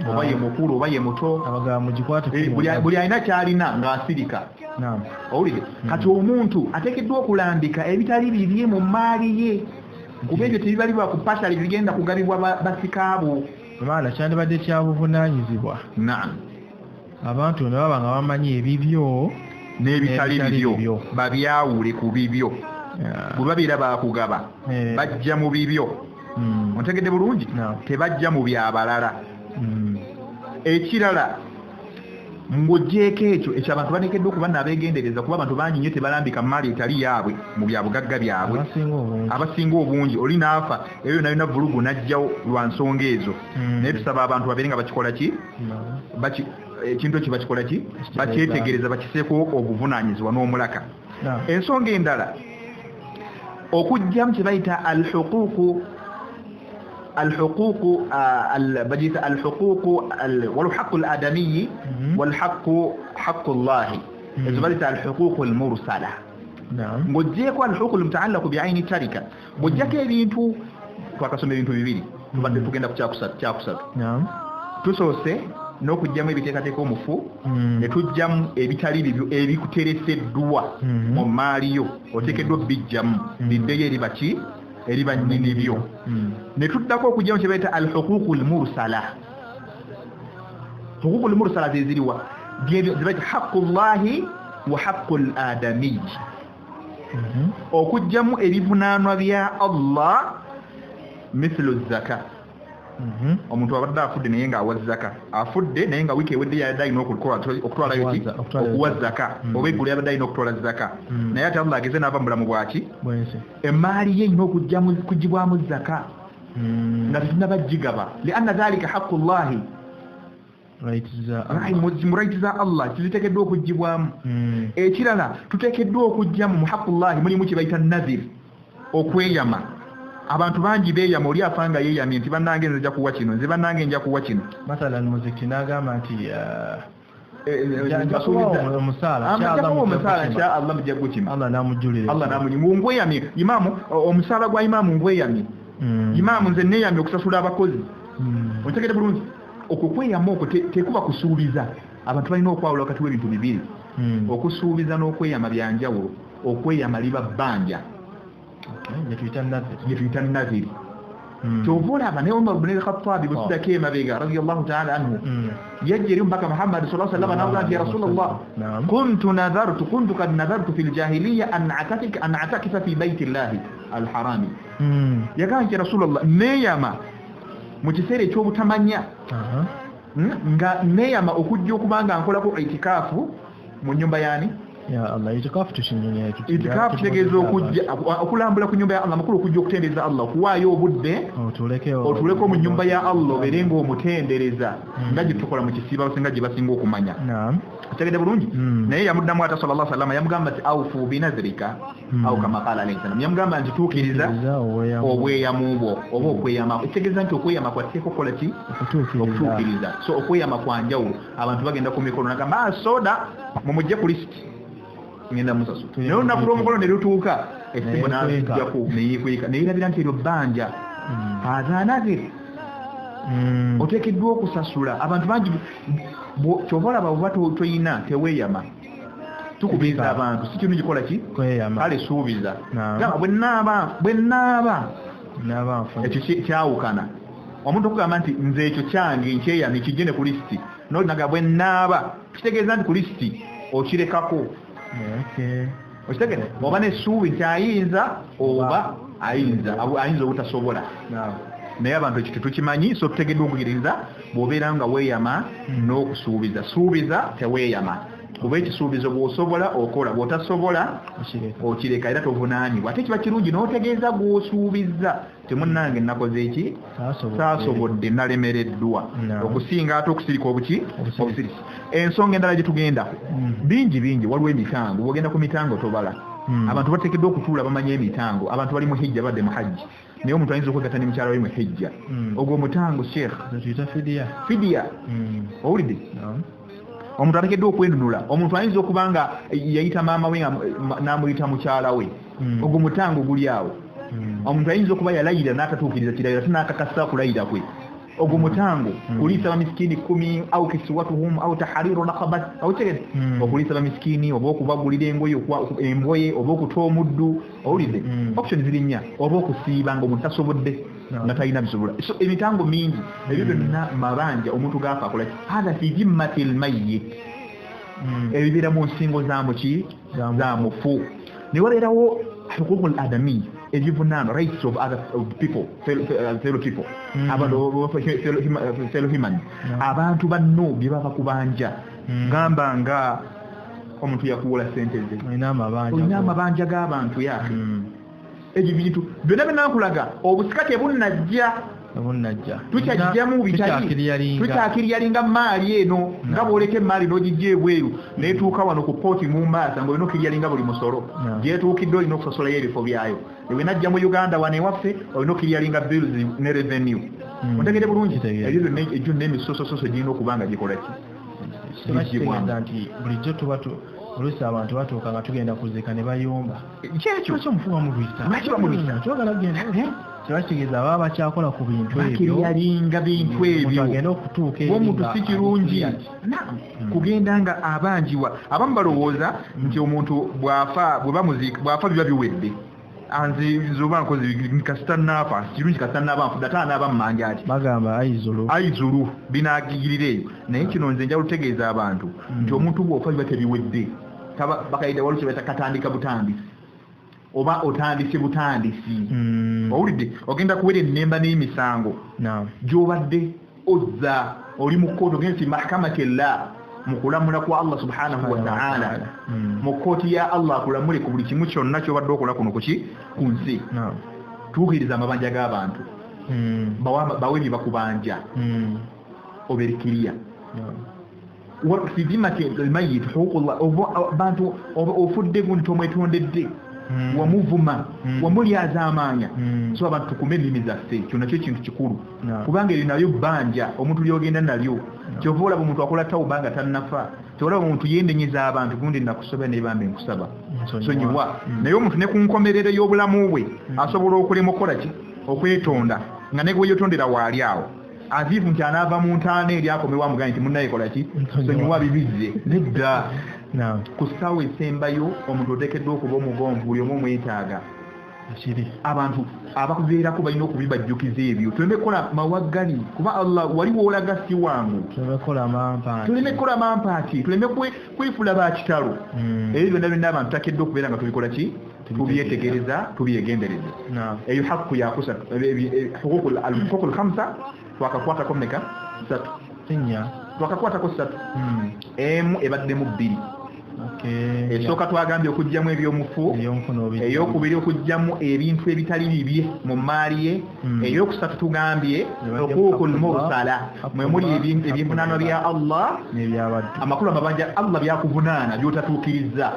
oba ye mukulu oba ye muto buli alina kyalina ng'asirika owulidde kati omuntu ateekeddwa okulambika ebitali bibye mu maali ye kuba ebyo tebibalibwa ku pasali bigenda kugabibwa basikaabo maana kyandibadde kyabuvunaanyizibwa abantu ne baba nga bamanyi ebibyo n'ebitali bibyo babyawule ku bibyo bwe babeera bakugaba bajja mu bibyo ontegedde bulungi tebajja mu byabalala ekirala ng'oggyeko ekyo abantu banekeddwa okuba n'abeegendereza kuba abantu bangi nnyo tebalambika maali etali yaabwe mu byabugagga byabwe abasinga obungi oli n'afa eyo nayona vulugu n'ajjawo lwa nsonga ezo naye tusaba abantu babeere nga bakikola ki ekintu ekyo bakikola ki bakyetegereza bakiseeko obuvunaanyizibwa n'omulaka ensonga endala okujjamu kye bayita الحقوق والحق الآدمي والحق حق الله إذا الحقوق المرسلة ng'oggyeko alhuququ almutaallaku bi'ayni tarika ng'oggyako ebintu twakasoma ebintu bibiri tubadde tugenda ku kyakusatu tusoose n'okugyamu ebiteekateeka omufu ne tujjamu ebitali bibyo ebikutereseddwa mu maali yo oteekeddwa bijjamu biddeyo eri baki eri bannyini byo ne tuddako okugyamu kye bayita alhuququ almursala huququ almursala zeziriwa zibayita haqqullahi wa haqqu aladamiy okujjamu ebivunaanwa bya Allah mithlu zaka omuntu abadde afudde naye nga awa zaka afudde naye nga wiiki ewedde yabadde alina okutwalayo ki okuwa zaka oba eggulu yabadde alina okutwala zaka naye ate Allah ageze n'ava mu bulamu bwaki emaali ye erina okugibwamu zaka nga tetunnabagigaba lianna dhalika haqqu llahi muraiti za Allah tuziteekeddwa okugibwamu ekirala tuteekeddwa okugyamu mu haqqu llahi mulimu kye bayita nazir okweyama abantu bangi beeyama oli afanga yeeyamye nti bannange nze nja kuwa kino nze bannange nja kuwa kino masalan muziki n'agamba nti omusaala kya Allah mujja gukima Allah namujjulira Allah namujjulira ngweyamye imaamu omusaala gwa imaamu ngweyamye imaamu nze neeyamye okusasula abakozi ontegedde bulungi okwo kweyama okwo tekuba kusuubiza abantu balina okwawula wakati w'ebintu bibiri okusuubiza n'okweyama byanjawulo okweyama liba bbanja yetuyita naziri kyova olaba naye Umar ibn al-Khattab bwe tuddako emabega radiyallahu ta'ala anhu yajja eri omubaka Muhammad sallallahu alaihi wasallam n'abuuza nti ya Rasulallah kuntu kad nadartu fi al-jahiliya an a'takifa fi bayti llahi al-harami yagamba nti Rasulallah neeyama mu kiseera ekyobutamanya nga neeyama okujja okuba nga nkolako itikaafu mu nnyumba yaani ya Allah itikafu tushinyenya itikafu kitegeeza okujja okulambula ku nyumba ya Allah makulu okujja okutendereza Allah kuwaayo obudde otuleko mu nyumba ya Allah obeere ng'omutendereza nga gye tukola mu kisiiba basinga gye basinga okumanya kitegedde bulungi naye yamuddamu ata sallallahu alaihi wasallam yamugamba nti awfu binazrika au kama qala alayhi salam yamugamba nti tuukiriza obweyamu bwo oba okweyama kitegeeza nti okweyama kwateeka okukola ki okutuukiriza so okweyama kwa njawulo abantu bagenda ku mikolo nagamba soda mumujje ku lisiti ngenda musasu naye olunaku lw'omukolo ne lutuuka esimbo n'ajjako neyikweka neyirabira nti eryo bbanja azanazire oteekeddwa okusasula abantu bangi kyova olaba oba toyina teweeyama tukubiriza abantu si kintu gikola ki kale suubiza gamba bwe naaba ekyo kyawukana omuntu okugamba nti nze ekyo kyange nkyeyamye kijje ne ku lisiti nolinaga bwe naaba kitegeeza nti ku lisiti okirekako okitegere oba n'essuubi nti ayinza oba ayinza obutasobola naye abantu ekyo tetukimanyi so tutegeddwa okugiriza bw'obeera nga weeyama n'okusuubiza suubiza teweeyama kuba ekisuubizo bw'osobola okola bw'otasobola okireka era tovunaanibwa ate kiba kirungi n'otegeeza gw'osuubiza temunnange nakoze eki saasobodde nalemereddwa okusinga ate okusirika obusirisi ensonga endala gye tugenda bingi waliwo emitango bw'ogenda ku mitango tobala abantu bateekeddwa okutuula bamanya emitango abantu bali mu hijja badde mu hajji naye omuntu ayinza okwegatta ne mukyala we mu hijja ogwo mutango sheekh fidiya owulidde omuntu ateekeddwa okwenunula omuntu ayinza okuba nga yayita maama we n'amuyita mukyala we ogwo mutango guli awo omuntu ayinza okuba yalayira n'atatuukiriza kirayiro ate n'akakasa kulayira kwe ogwo mutango kuliisa bamisikini 10 au kiswatuhum au tahriru raqabat au tegede okuliisa bamisikini oba okubagulira engoye oba okuta omuddu owulidde option ziri nnya oba okusiiba nga omuntu tasobodde nga talina bisobola so emitango mingi ebyo byonna mabanja omuntu gaafa akola hadha fi zimmatil mayyit ebibeera mu nsingo za mufu ne waleerawo huququl adami ebivunaano rights of other people fellow people fellow human abantu banno bye bava kubanja gamba nga omuntu yakuwola sente ze olina amabanja g'abantu yake ebyo bintu byonna binankulaga obusika tebunnajja tukyajjamu tukyakiriyalinga maali eno nga bwoleka emaali n'ogijja ebweru neetuuka wano ku pooti mu mbaasa nga olina okiriyalinga buli musolo gyetuukidde olina okusasolayo ebifo byayo ewe najja mu uganda wano ewaffe olina okiriyalinga bills ne revenue ontegere bulungi ebyo byonna ejjo n'emisosososo girina okuba nga gikola ki nti bulijjo tuba oluusi abantu batuuka nga tugenda kuziika ne bayomba kyekyo mufuba mulwisa twagala kugenda kiba kitegeeza baba bakyakola ku bintu ebyo yalinga bintu ebyo agenda okutuuka omuntu si kirungi kugenda nga abanjiwa abamu balowooza nti omuntu bwafa biba biwedde anzizoba nkoze kasitanafa kirungi kasitanafa nfuda ataanaaba mu manja ati bagamba ayizulu binagigirira eyo naye kino nze njala lutegeeza abantu nti omuntu bw'ofa biba tebiwedde bakayita waliwo kye bayita katandika butandisi oba otandise butandisi owulidde ogenda kuwera ennemba n'emisango gy'obadde ozza oli mu kkooti ogenda ti mahkamatillah mu kulamula kwa Allah subhanahu wa ta'ala mu kkooti ya Allah akulamule ku buli kimu kyonna ky'obadde okola kuno ku nsi tuukiriza amabanja g'abantu bawe bye bakubanja oberikiriya mayit bantu ofudde gundi tomwetondedde wamuvuma wamulyaza amaanya so abantu tukume ennimi zaffe kyo nakyo ekintu kikulu kubanga ebyo nabyo bbanja omuntu lyogenda nalyo kyova olaba omuntu akola tawuba nga tannafa kyolaba omuntu yendenyeza abantu gundi nakusoba nebambe nkusaba sonyiwa naye omuntu ne ku nkomerero y'obulamu bwe asobola okulema okukola ki okwetonda nga ne gweyotondera waali awo aziivu nti anaava mu ntaana eri akomewa mugani nti munnaye kola ki sonyiwa bibizze nedda ku ssaawa esembayo omuntu oteekeddwa okuba omugonvu buli omu omwetaaga abantu abakubeerako balina okubibajjukiza ebyo tuleme kukola mawaggali kuba Allah wali woolaga si wangu tuleme kukola mampaati tuleme kwefula bakitalo ebyo byonna byonna abantu takeddwa okubeera nga tubikola ki tubyetegereza tubyegendereza eyo hakku yakusatu huququl khamsa twakakwatako mmeka 3 twakakwatako 3 emu ebaddemu 2 esooka twagambye okugjamu ebyomufu eyokubiri okugjamu ebintu ebitali bibye mu maali ye eyokusatu tugambye huququl mursala mwemuli ebyevunaano bya Allah amakulu amabanja Allah byakuvunaana byotatuukiriza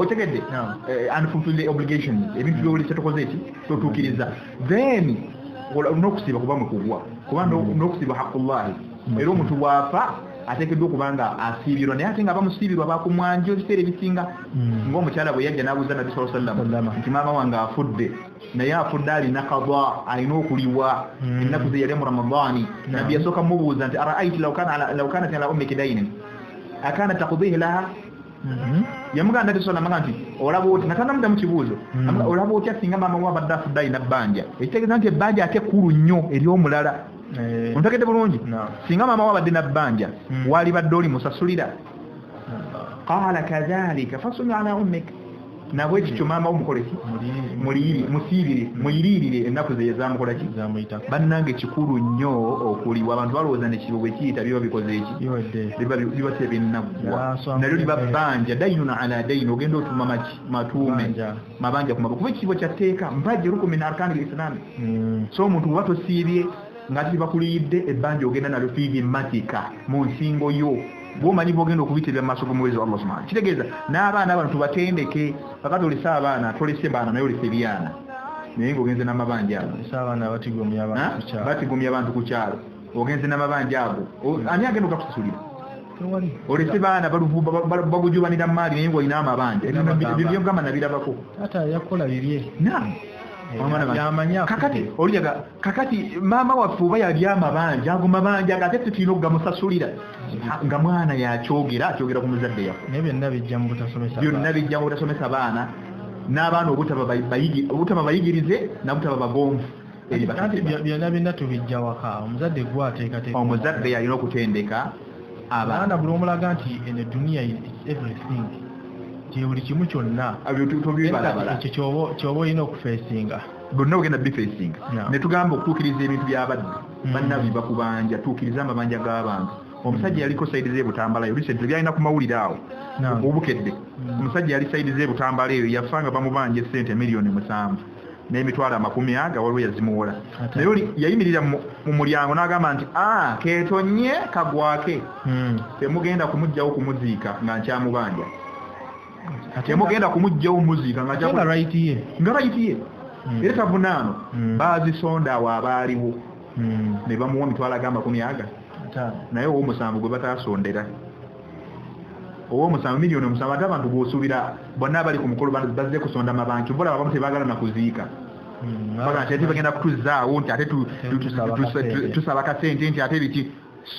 otegedde unfulfilled obligations ebintu byolise tokoze eki totuukiriza then n'okusiiba kuba mwekugwa kuba n'okusiiba haqqullahi era omuntu bwafa ateekeddwa okubanga asiibirwa naye ate nga bamusiibirwa bakumwanja ebiseera ebisinga ng'omukyala bwe yajja n'abuuza nabbi sallam nti maama wange afudde naye afudde alina qada alina okuliwa ennaku ze yali mu ramadaani nabbi yasooka mubuuza nti araaiti law kanat ala ummiki dainin akanat taqdihi laha yamugamba nti sallam nti olaba oti natanamudda mu kibuuzo olaba otya singa maama we abadde afudde alina bbanja ekitegeeza nti ebbanja ate ekkulu nnyo eri omulala ontegedde bulungi singa maama wabadde nabbanja wali badde oli musasulira qala kadhalika fasumi ala ummik nabwe ekyo maama omukoleki muyiriirire ennaku ze ezamukola ki bannange kikulu nnyo okuliwa abantu balowooza nekibo bwe kiyita biba bikoze eki biba tebinnaggwa nalyo liba bbanja dayinun ala dayini ogenda otuma matuume mabanja kumaba kuba ekibo kyatteeka mpajja rukumi na arkani lislaami so omuntu bweba tosiibye ngati libakuliyidde ebbanja ogenda nalyo fiivi matika mu nsingo yo bwomanyi bwogenda okubitira mu maaso g'omuweereza wa Allah subhanahu kitegeeza n'abaana abantu tubatendeke kakati olese abaana tolese baana naye olese byana naye ng'ogenze n'amabanja ago batigomya abantu ku kyalo ogenze n'amabanja ago ani agenda okusasulira olese baana bagujubanira mu maali naye ng'olina amabanja ebyo gamba nabirabako yakola bibye kakati maama waffe oba yali amabanja ago mabanja ate tutulina okugamusasulira nga mwana yakyogera ku muzadde yaffe byonna bijja mu butasomesa baana n'abaana obutaba bayigirize nabutaba bagonvu byonna tubijja waka omuzadde gwateekateeka omuzadde yalina okutendeka abaana buli omulaga nti eno duniya is everything buli kimu kyonna ekyo kyoba olina okufeesinga bonna ogenda bifeesinga ne tugamba okutuukiriza ebintu by'abaddu bannabi bakubanja tuukiriza amabanja g'abantu omusajja yaliko sayidi z'ebutambala eyo lisente byalina ku mawulire awo obukedde omusajja yali sayidi z'ebutambala eyo yafanga bamubanja essente miliyoni 7 n'emitwalo 40 waliwo yazimuwola naye yayimirira mu mulyango n'agamba nti keetonye kagwake temugenda kumugjawo kumuziika nga nkyamubanja temugenda kumugjawo muziika nga right ye era tavunaano baazisonda awo abaaliwo ne bamuwa mitwalo agamba 10 naye ow'omusanvu gwe bataasondera ow'omusanvu miliyoni 7 ate abantu bw'osuubira bonna abali ku mukolo bazze kusonda mabanki bola abamu tebaagala na kuziika ate bagenda kutuzaawo nti ate tusaba kasente nti ate biki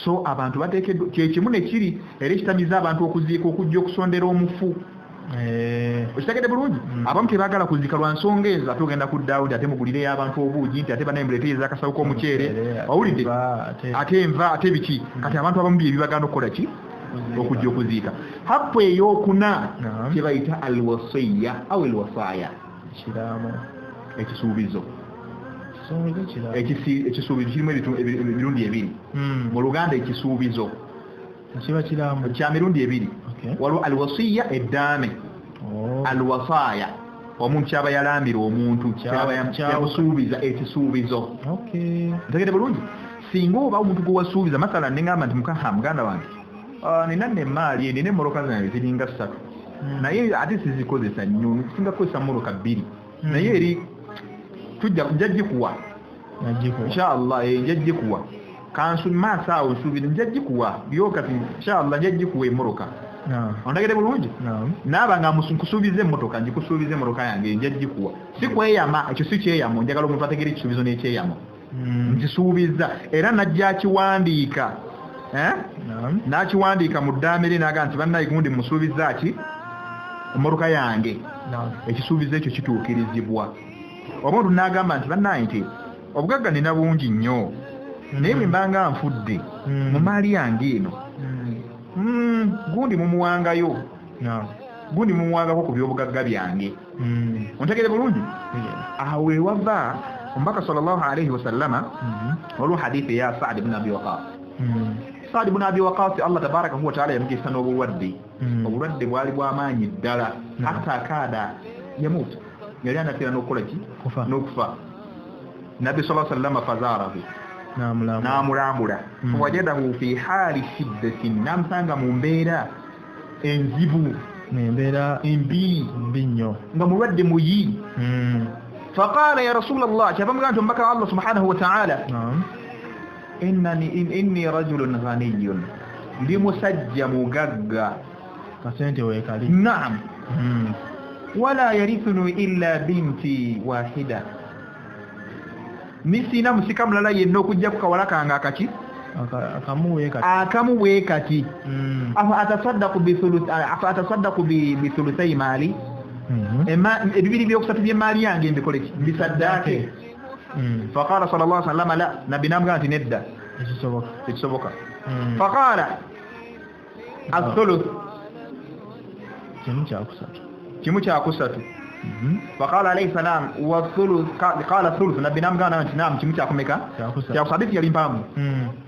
so abantu bateekeddwa kyekimu nekiri era ekitamiza abantu okuziika okujja okusondera omufu okitegedde bulungi abamu tebaagala kuziika lwa nsonga ezo ate ogenda ku Daudi ate mugulireyo abantu obuugi nti ate banayembuleteeza akasawo k'omuceere owulidde ate enva ate biki kati abantu abamu byebibagana okukola ki okujja okuziika hapu eyokuna kyebayita alwasiya au alwasaya ekisuubizo ekisuubizo kirimu emirundi ebiri mu Luganda ekisuubizo kya mirundi ebiri waliwo alwasiya eddaame alwasaya omuntu kyaba yalambira omuntu kyamusuubiza ekisuubizo ntegedde bulungi singa oba omuntu gwewasuubiza masala nengamba nti muganda wange nina nemaali nina emmoloka zange ziringa 3 naye ate sizikozesa nnyo singa kukozesa mmoloka 2 naye eri njagikuwa inshallah njagikuwa kansu maaso awo nsuubire njagikuwa byokati inshallah njagikuwa emmoloka ondagede bulungi naaba nga nkusuubiza emmotoka njikusuubiza emmotoka yange njagikuwa si kweyama ekyo si kyeyamo njagala omuntu ategere ekisuubizo n'ekyeyamo nkisuubiza era najja akiwandiika n'akiwandiika mu ddaamire n'aga nti bannaye gundi musuubiza ki emmotoka yange ekisuubizo ekyo kituukirizibwa omuntu n'agamba nti bannaye nti obugagga nina bungi nnyo naye bwe mbanga nfudde mu maali yange eno gundi mumuwangayo gundi mumuwangako ku byobugagga byange ontegere bulungi awo ewava omubaka sallallahu alayhi wasallama waliwo hadithi ya Sa'd ibn Abi Waqqas Sa'd ibn Abi Waqqas Allah tabaraka wa ta'ala yamugisa n'obulwadde obulwadde bwali bw'amaanyi ddala hatta akaada yamuuta yali anatera n'okukola ki n'okufa Nabi sallallahu alayhi wasallama fazaarahu n'amulambula wajadahu fi haali shiddatin n'amusanga mu mbeera enzibu embeera embi nnyo nga mulwadde muyi faqala ya rasulallah kyabamugamba nti omubaka Allah subhanahu wa ta'ala inni rajulun ghaniyun ndi musajja mugagga kasente weekali naam wala yarithuni illa binti wahida nisina musika mulala yenna okujja ku kawala kange akaki akamu weekati afa atasaddaqu bithuluthai maali ebibiri byokusatu by'emaali yange mbikole ki mbisaddaake faqala sallallahu alaihi wasallam la nabbi namugamba nti nedda ekisoboka faqala athuluth kimu kya kusatu faqala alayhi salam wa thuluth qala thuluth nabbi namgana nti nam kimu kya kumeka kya kusatu yali mpamu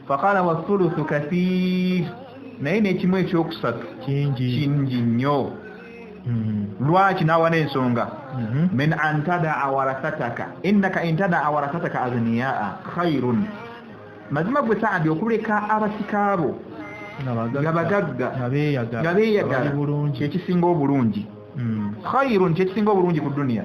faqala wa thuluth kathir naye n'ekimu ekyokusatu kingi nnyo lwaki nawa n'ensonga min antada warathataka innaka intada warathataka aghniyaa khairun mazima gwe Saadi okuleka abasikaabo ngabagagga ngabeeyagala kyekisinga obulungi khairun kyekisinga obulungi ku dunia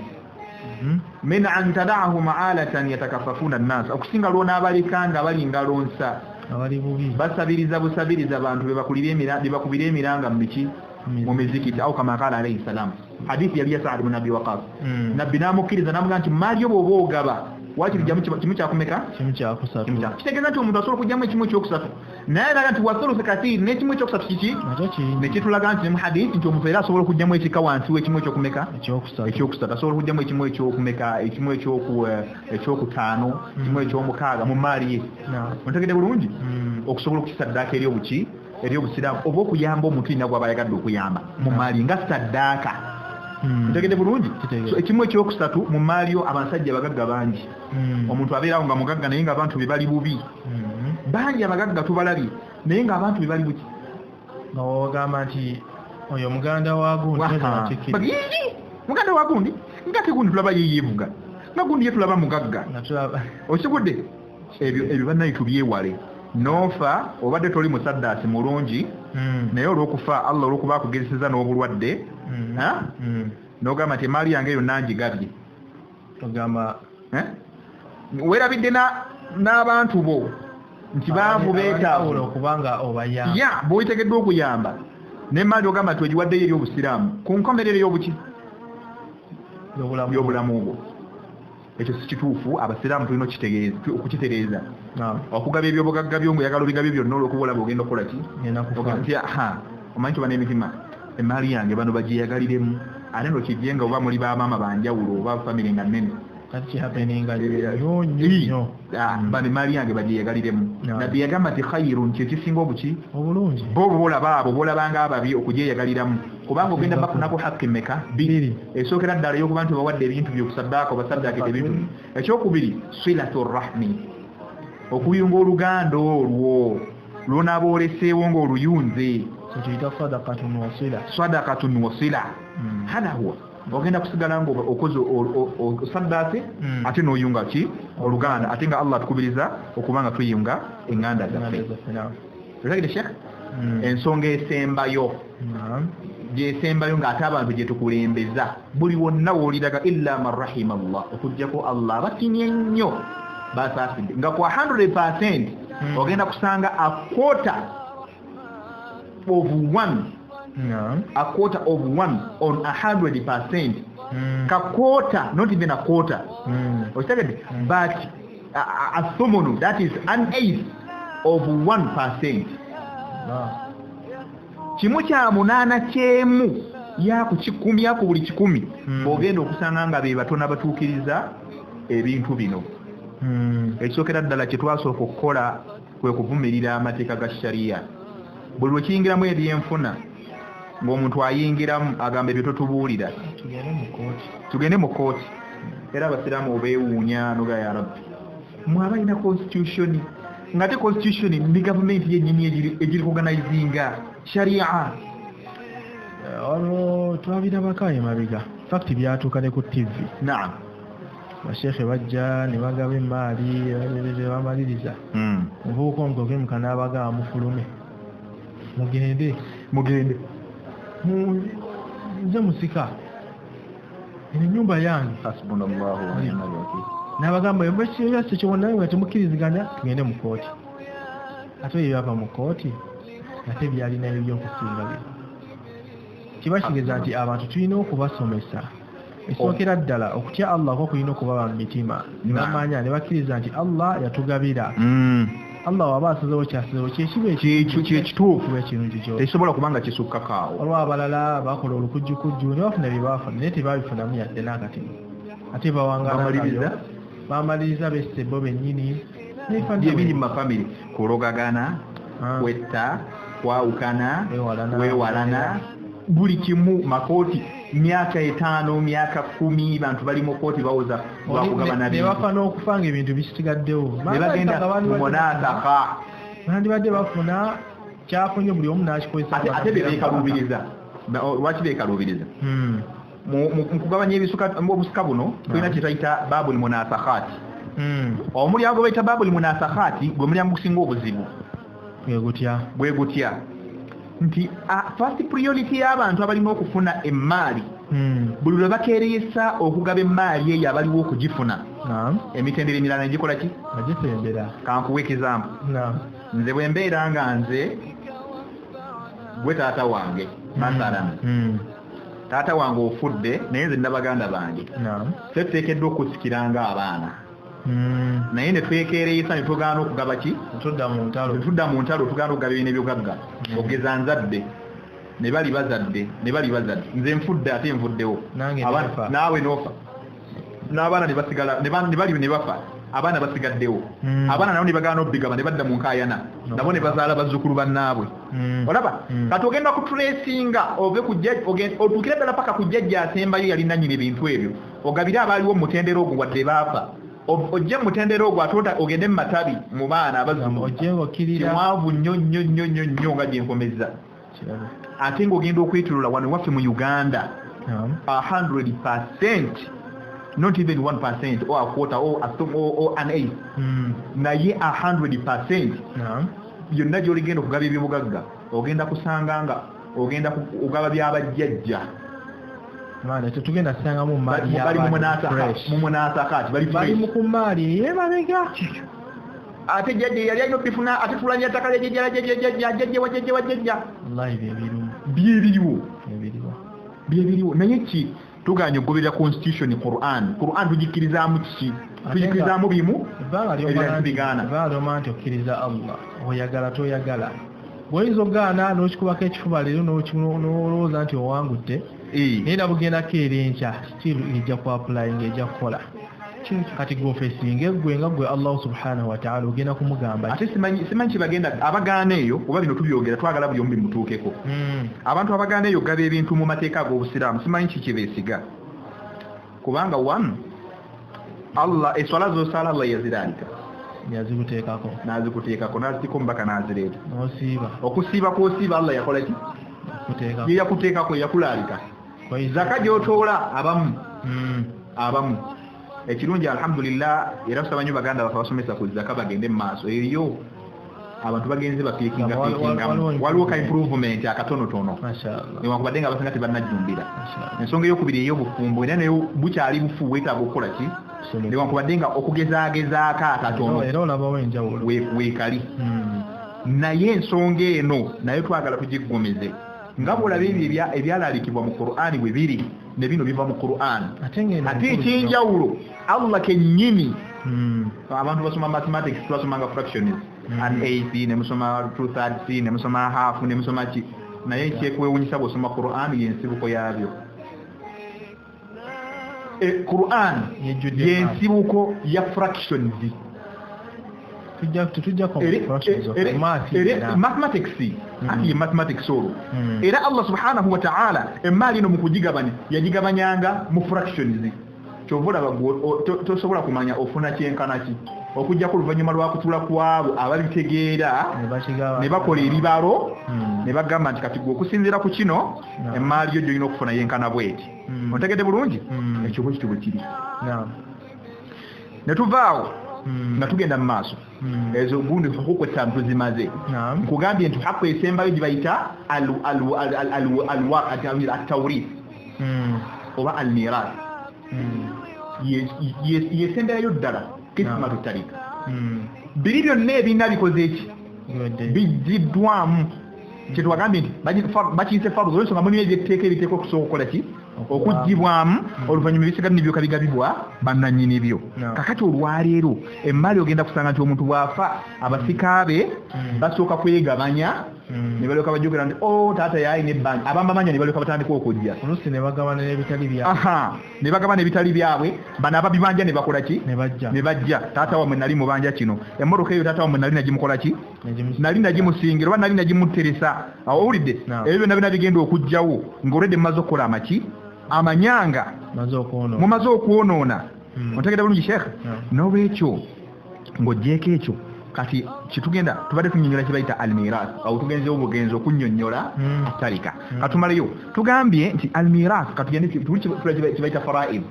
min antadahum ma'alatan yatakafafuna an-nas okusinga lwona abaleka nga balinga lonsa abali bubi basabiriza busabiriza abantu bebakubira emiranga mu mizikiti au kama kala alayhi salam hadithi ya Sa'd ibn Abi Waqqas nabbi namukiriza namuga nti mali obo ogaba wakiri jamu kimu kya kumeka kimu kya kusatu kitegeza nti omuntu asobola kujjamu ekimu ekyokusatu naye laga nti wathuluth kathir n'ekimu ekyokusatu kiki nekitulaga nti mu hadithi nti omuntu era asobola okujjamu ekika wansi w'ekimu ekyokumeka ekyokusatu asobola okujjamu ekimu ekyokumeka ekimu ekyokutaano ekimu ekyomukaaga mu maali ye ontegedde bulungi okusobola okukisaddaaka eri obuki eri obusiraamu oba okuyamba omuntu yenna gw'aba ayagadde okuyamba mu maali nga saddaaka ntegedde bulungi so ekimu ekyokusatu mu maaliyo abasajja abagagga bangi omuntu abeerawo nga mugagga naye nga abantu be bali bubi bangi abagagga tubalabye naye nga abantu be bali buki nga wogamba nti oyo muganda wa gundi muganda wa gundi nga tegundi tulaba yeyeevuga nga gundi ye tulaba mugagga okigudde ebyo bannaye tubyewale nofa obadde toli musaddaasi mulungi naye olw'okufa Allah olw'okuba akugezeseza n'obulwadde n'ogamba nti emaali yange yonna ngigabye ogamba weerabidde n'abantu bo nti baavu beetaavu okubanga obayamba bw'oyitegeddwa okuyamba n'emaali ogamba nti ogiwaddeyo eri obusiraamu ku nkomerero y'obuki y'obulamu bwo ekyo si kituufu abasiraamu tulina okukitereeza okugaba ebyobugagga byo ngaoyagala obigabe byonna olw'okuba ogenda okukola ki omanyi tuba n'emitima emaali yange bano bagyeyagaliremu ate nokijje nga oba muli bamaama banjawulo oba famire nga nnene bano emaali yange bagyeyagaliremu nabbi yagamba nti khayirun kyekisinga obuki obulungi bo bolaba abo bolabanga ababi okugyeyagaliramu kubanga ogenda bafunako hakki mmeka bbiri esookera ddala y'okuba nti obawadde ebintu byokusaddaaka obasaddaakidde ebintu ekyokubiri silatu rahmi okuyunga oluganda olwo lwonaaba oleseewo ng'oluyunze tuyita sadaqatun wasila hada huwa ogenda kusigala nga okoze osaddaase ate n'oyunga ki oluganda ate nga Allah atukubiriza okubanga tuyunga enganda zaffe olagire Sheikh ensonga esembayo gyesembayo ng'ate abantu gye tukulembeza buli wonna wooliraga illa man rahima Allah okuggyako Allah batinye nnyo basaasidde nga kwa 100% ogenda kusanga a quarter of one on 100%. Ka quarter, not even a quarter. But a thumunu, that is an eighth of 1%. Kimu kya munaana kyemu yaku kikumi yaku buli kikumi ogenda okusanga nga be batono abatuukiriza ebintu bino. Ekisookera ddala kye twasooka okukola kwe kuvumirira amateeka ga sharia. Buli lwe kiyingiramu ebyenfuna ng'omuntu ayingiramu agamba ebyo totubuulira tugende mu kooti era abasiraamu obeewuunya noga ya rabbi mwaba alina constitution nga te constitution ni gavumenti yennyini egiri kuganizinga sharia olwo twabirabako emabega fakiti byatuuka ne ku TV naam basheekhe bajja ne bagaba emaali bamaliriza omuvubuka omugogemuka n'abagamba mufulume mugende nze musika ennyumba yange hasbunallahu wa ni'mal wakeel n'abagamba yose kyonayo nga temukkiriziganya tugende mu kooti ate ebyo byava mu kooti ate byalinayo by'okusinga bino kiba kigeza nti abantu tulina okubasomesa esookera ddala okutya Allah ko kulina okubaba mu mitima n'amanya ne bakkiriza nti Allah yatugabira Allah waba asazeewo kyasazeewo kyekituufu ekirungi kyo tekisobola kubanga kisukkakaawo olwo abalala bakola olukujjukujju ne bafuna bye baafuna naye tebaabifunamu yadde n'akatimu ate bawangala bamaliriza besse bo bennyini ebiri mu mafamire kulogagana kwetta kwawukana weewalana buli kimu makoti myaka 5 myaka 10 bantu bali mu koti bawoza bakugabana ne bafana okufanga ebintu bisigaddewo ne bagenda munataka bandi badde bafuna kyafunye buli omu n'akikozesa ate beekalubiriza lwaki beekalubiriza mu kugabanya obusika buno tulina kyetayita babul munasakhat omulyango bayita babul munasakhat gwe mulyango gusinga obuzibu bwe gutya nti first priority y'abantu abalina okufuna emmaali buli lwe bakeereyesa okugaba emmaali eyo abaliwo okugifuna emitendera emirala negikola ki agisembera kankuwa ekizampu nze bwe mbeera nga nze gwe taata wange masalan taata wange ofudde naye nze nina baganda bange ffe tuteekeddwa okusikiranga abaana naye ne twekeereyesa ne tugaana okugaba ki tudda mu ntalo tugaana okugaba ebintu ebyogagga ogeza nzadde ne bali bazadde nze nfudde ate nvuddewo naawe n'ofa n'abaana ne basigala ne bali ne bafa abaana basigaddewo abaana nabo ne bagaana obbigaba ne badda mu nkaayana nabo ne bazaala bazzukulu bannaabwe olaba kati ogenda kutuleesinga ove otuukire ddala paka ku jjajja asembayo yali nannyini ebintu ebyo ogabire abaaliwo mu mutendera ogwo wadde baafa ojje mu mutendera ogwo ate ogende mu matabi mu baana abazzukulu kimwavu nnyo nga gyenkomeza ate ng'ogenda okwetirula wano waffe mu Uganda 100%, not even 1% or a quarter or an eighth. Naye 100%. Byonna gy'oligenda okugaba ebyobugagga ogenda kusanga nga ogenda okugaba by'abajjajja. Maana tetugenda kusanga mu mali bali mu munasakati bali mu kumali yebabega. Ate jjajja yali alina okufuna ate tulanya ttaka jjajja wallahi byebiriwo naye ki tuganye okugoberera constitution Quran tugikirizaamu kiki tugikirizaamu bimu baaloma nti okkiriza Allah oyagala toyagala bw'oyinza ogaana n'okikubako ekifuba leero n'olowooza nti owangudde naye nabugendako eri enkya still ejja ku applying ejja kukola kati gofesinga gwe nga gwe Allah subhanahu wa ta'ala ogenda kumugamba ate simanyi kibagenda abagaana eyo oba bino tubyogera twagala buli omu bimutuukeko abantu abagaana eyo gaba ebintu mu mateeka ag'obusiraamu simanyi kikibeesiga kubanga Allah eswala z'osala Allah yaziraalika nazikuteekako nazitiko mbaka nazireeta okusiiba kwosiiba Allah yakola ki ye yakuteekako yakulaalika zaka gy'otoola abamu ekirungi alhamdulillah era tusaba nnyo baganda bafe basomesa ku zaka bagende mu maaso eyo abantu bagenze bapiikinga waliwo ka improvement akatonotono newankubadde nga abasinga tebannajjumbira ensonga ey'okubiri ey'obufumbo era nayo bukyali bufu bwetaaga okukola ki newankubadde nga okugezaagezaako akatono era olabawo enjawulo weekali naye ensonga eno nayo twagala tugiggomeze nga bw'olaba ebyo ebyalaalikibwa mu Qur'ani bwe biri ne bino biva mu Qur'ani ate ekyenjawulo Allah kennyini abantu basoma mathematics twasomanga fractions an eighth ne musoma 2/3 ne musoma half ne musoma ki naye ekyekwewunyisa bw'osoma Qur'ani y'ensibuko yaabyo Qur'an y'ensibuko ya fractions mathematics ati mathematics olwo era Allah subhanahu wa ta'ala emaali eno mu kugigabanya yagigabanyanga mu fractions kyovula tosobola kumanya ofuna kyenkana ki okujja ku luvannyuma lwakutula kwabo ababitegeera ne bakola ebibalo ne bagamba nti kati gwe okusinziira ku kino emaali yo gyolina okufuna yenkana bweti ontegedde bulungi ekyo bwe kityo bwe kiri ne tuvaawo nga tugenda mu maaso ezo gundi hukuku ttaano tuzimaze nkugambye nti haku esembayo gye bayita at-tawrith oba al-miras yesemberayo ddala kismatu tarika biri byonna ebirina bikoze eki bijiddwamu kyetwagambye nti bakiyise farudu olwensonga mulimu ebyeteeka ebiteeka okusobola okukola ki okugibwamu oluvannyuma ebisigadde nebyoka bigabibwa bannannyini byo kakati olwaleero emaali ogenda kusanga nti omuntu bw'afa abasika be basooka kwegabanya ne balyoka bajjukira nti taata yaayina ebbanja abamamanya ne balyoka batandika okujja oluusi ne bagabana n'ebitali byabwe ne bagabana ebitali byabwe bano ababibanja ne bakola ki ne bajja taata wamwe nali mubanja kino emmotoka eyo taata wamwe nali nagimukola ki nali nagimusingira oba nali nagimuteresa owulidde ebyo byonna bina bigenda okujjawo ng'olwedde mumaze okukola amaki amanyanga mumaze okwonoona ontegedde bulungi sheekh n'olwekyo ng'oggyeko ekyo kati kitugenda tubadde tunnyonnyola kibayita almiras awo tugenze obugenzi okunnyonnyola atalika katumaleyo tugambye nti almiras katugende kibayita faraid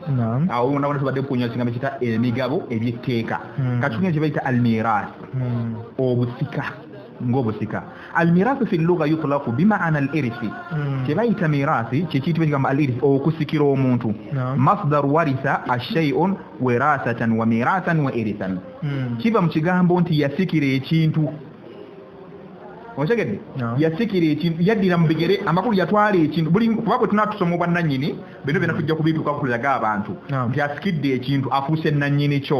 awo nabona tubadde kunyonnyola kigambo kita emigabo ebyetteeka katugende kibayita almiras obusika ng'obusika almirasu fi lugha yutlaqu bimaana al-irthi kibayita mirasi kyekiyitibwa kigambo al-irthi okusikira omuntu masdar warisa ashay'un wirasatan wa mirasan wa irithan kiba mu kigambo nti yasikira ekintu otegedde yasikira ekintu yaddira mu bigere amakulu yatwala ekintu buli kubako tunatusoma obwannannyini bino byonna tujja kubituuka kulaga abantu nti asikidde ekintu afuuse nnannyini kyo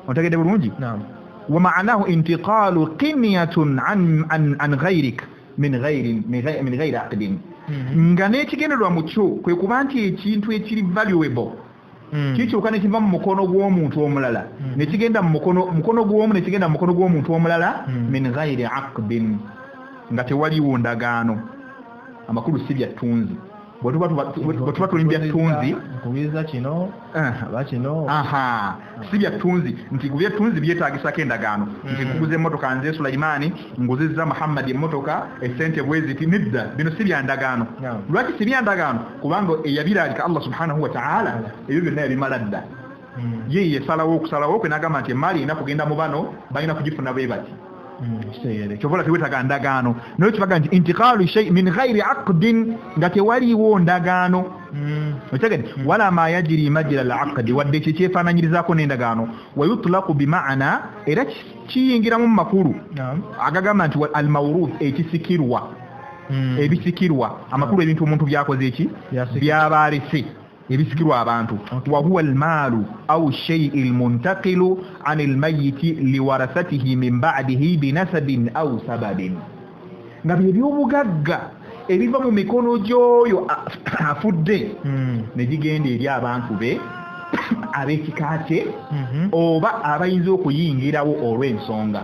otegedde bulungi ومعناه انتقال قنية عن غيرك من غير عقد nga n'ekigendererwa mu kyo kwe kuba nti ekintu ekiri valuable kikyuka ne kiva mu mukono gw'omuntu omulala ne kigenda mu mukono gw'omu ne kigenda mu mukono gw'omuntu omulala min ghairi aqdin nga tewaliwo ndagaano amakulu si bya ttunzi bwe tuba tulimbya ttunzi kubiza kino aba kino si bya ttunzi nti kubya ttunzi byetaagisako endagaano nti nkuguza emmotoka nze Sulaimaani nguzizza Muhammad emmotoka essente bweziti nidda bino si bya ndagaano lwaki si bya ndagaano kubanga eyabiraalika Allah subhanahu wa ta'ala ebyo byonna yabimala dda ye yesalawo okusalawo kwe n'agamba nti emaali erina kugenda mu bano balina kugifuna bwe bati kyovola tewetaga ndagaano naye kibaga nti intiqalu shay min ghairi aqdin nga tewaliwo ndagaano otegedde wala ma yajiri majra al-aqdi wadde kyekyefaananyirizaako n'endagaano wayutlaqu bimaana era kiyingiramu mu makulu agagamba nti al-mawruth ekisikirwa ebisikirwa amakulu ebintu omuntu byakoze eki byabaalese ebisikirwa abantu wa huwa almalu au shay'i almuntaqilu an almayyiti liwarasatihi min ba'dihi binasabin au sababin nga by'obugagga ebiva mu mikono gy'oyo afudde ne gigenda eri abantu be ab'ekika kye oba abayinza okuyingirawo olw'ensonga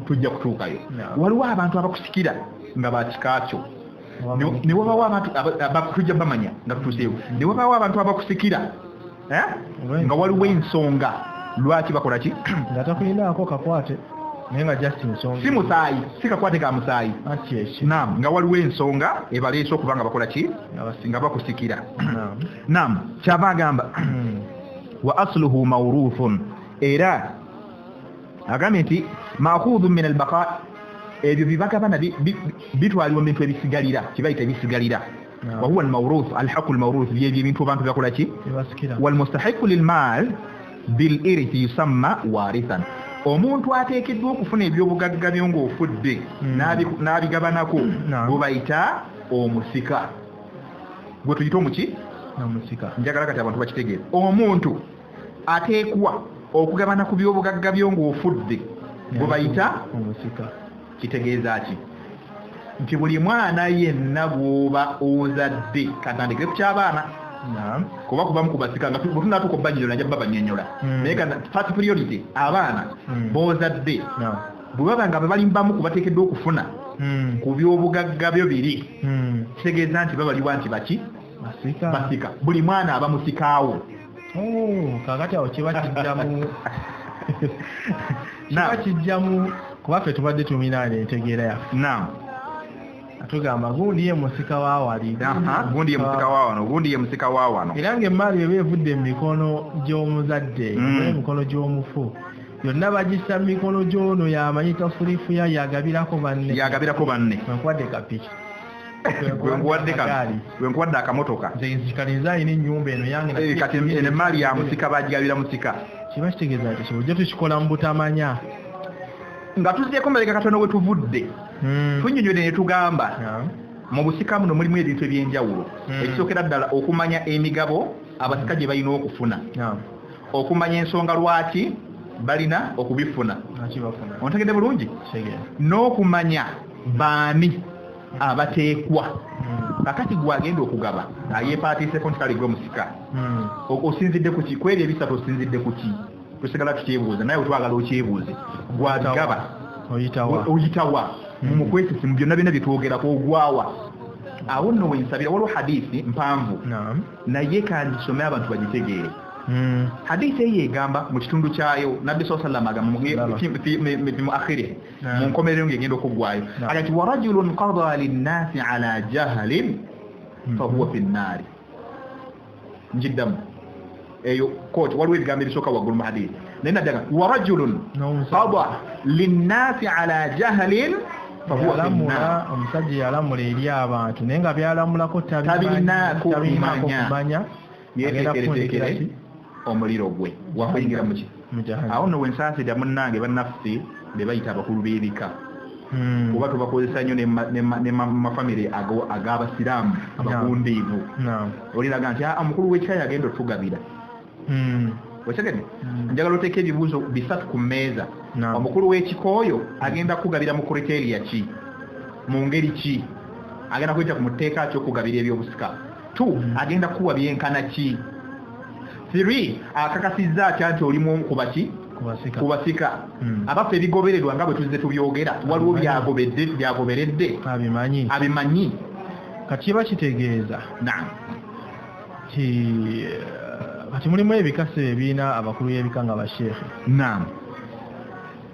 tujja kutuukayo waliwo abantu abakusikira nga bakika kyo ne wabawo abantu tujja bamanya nga tutuuseewo ne wabawo abantu abakusikira nga waliwo ensonga lwaki bakola ki nga takulinaako kakwate naye nga just ensonga si musaayi si kakwate ka musaayi naam nga waliwo ensonga ebaleese okuba nga bakola ki nga bakusikira naam kyava agamba wa asluhu mawruthun era agambye nti maakhudhu min albaqa ebyo bibagabana bitwalibwa mu bintu ebisigalira kibayita ebisigalira wa huwa almawruth alhaqu almawruth byebyo ebintu abantu byakola ki walmustahiqu lilmal bilirthi yusamma warithan omuntu ateekeddwa okufuna ebyobugagga byo ng'ofudde n'abigabanako bubayita omusika gwe tuyita omuki njagala kati abantu bakitegeera omuntu ateekwa okugabana ku byobugagga byo ng'ofudde bubayita omusika kitegeeza ki nti buli mwana yenna bw'oba ozadde katandikire ku ky'abaana kuba kubamu kubasika nga tunatuuka obbanyiro najja baba nnyonnyola naye first priority abaana b'ozadde bwe baba nga balimbamu kubateekeddwa okufuna ku byobugagga byo biri kitegeeza nti babaliwa nti baki basika buli mwana aba musikaawo kakati awo kiba kijjamu kuba ffe tubadde tuminaana entegeera yaffe atugamba gundi ye musika wa wali gundi ye musika wa wano gundi ye musika wa wano era ng'emmaali eba evudde mu mikono gy'omuzadde emikono gy'omufu yonna bagissa mu mikono gy'ono yamanyi tasurifu yagabirako banne nkwadde kapiki wenkuwadde akamotoka nzikaniza ayina ennyumba eno yange kati emaali ya musika bagigabira musika kiba kitegeeza nti kibujja tukikola mu butamanya nga tuzieko mbere katono we tuvudde tunnyonnyole ne tugamba mu busika muno mulimu ebintu ebyenjawulo ekisookera ddala okumanya emigabo abasika gye balina okufuna okumanya ensonga lwaki balina okubifuna nakibafuna ontegedde bulungi n'okumanya baani abateekwa kakati gwagenda okugaba ayeepaatiiseko nti kale gwe musika osinzidde ku ki kweri ebisatu osinzidde ku ki tusigala tukyebuuza naye otwagala okyebuuze gwagaba oyitawa mumukwesisi mu byonna byonna byetwogerako ogwawa awo nno wensabira waliwo hadisi mpanvu naye kandisome abantu bagitegeere hadisi eyo egamba mu kitundu kyayo nabbi saa sallam agamba mu akhiri mu nkomerero ng'egenda okuggwayo agati warajulun qada linnasi ala jahalin fahuwa fi nnaari njiddamu eyo kooti waliwo ebigambo ebisooka waggulu mu hadisi naye naddaga warajulun qada linnasi ala jahalin omusajja yalamula eri abantu naye nga byalamulako tabirinaako kumanya yeteekereteekere omuliro gwe wakuyingira muki awo nno wensaasira munnange bannaffe be bayita abakulu b'ebika kuba tubakozesa nnyo ne mafamire ag'abasiraamu abakundiivu oliraga nti omukulu w'ekika yagenda otugabira wetegedde njagala oteeka ebibuuzo bisatu ku mmeeza omukulu w'ekika oyo agenda kugabira mu kriteriya ki mu ngeri ki agenda kuyita ku muteeka ki okugabira ebyobusika 2 agenda kuwa byenkana ki 3 akakasizza atya nti olimu kubaki kubasika abaffe ebigobererwa nga bwe tuzze tubyogera waliwo byagoberedde abimanyi kati kiba kitegeeza kati mulimu ebikase ebiina abakulu b'ebika nga basheekhe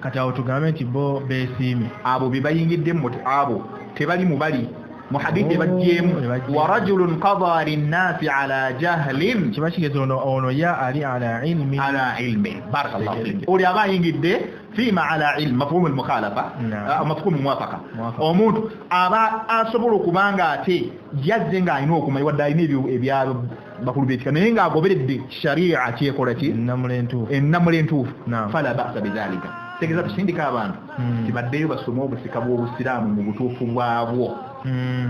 kati awo tugambe nti bo beesiimye abo bebayingidde abo tebali mubali mu hadithi bajjemu wa rajulun qada linnasi ala jahlin kiba kigeze ono ya ali ala ilmi barakallahu fik oli abayingidde fima ala ilmi mafhumu al-mukhalafa mafhumu muwafaqa omuntu aba asobola okubanga ate yazze nga alina okumanya wadde alina ebya bakulu b'ekika naye nga agoberedde sharia kyekola ki ennamula entuufu fala ba'sa bidhalika tegeza tusindika abantu tibaddeyo basome obusika bw'obusiraamu mu butuufu bwabwo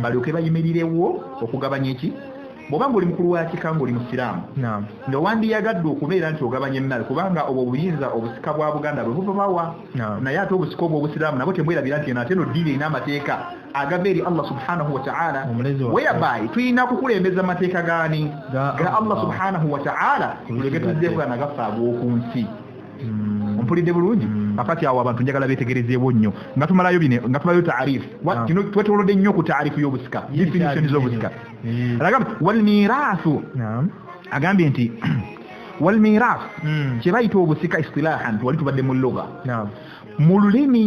balyoke bayimirirewo okugabanya eki bw'oba nga oli mukulu wa kika ng'oli musiraamu nga wandiyagadde okubeera nti ogabanya emmere kubanga obwo obuyinza obusika bwa Buganda bwe buva bawa naye ate obusika obwo obusiraamu nabwo temwerabira nti ate no ddiini erina amateeka agava eri Allah subhanahu wa ta'ala whereby tulina kukulembeza amateeka gaani ga Allah subhanahu wa ta'ala tuleke tuzzeeko ganagaffe ag'oku nsi mpulidde bulungi kakati awo abantu njagala beetegerezeewo nnyo nga tumalayo taarifu kino twetolodde nnyo ku taarifu y'obusika definition z'obusika agambye walmiraasu agambye nti walmiraasu kye bayita obusika istilahan wali tubadde mu lugha mu lulimi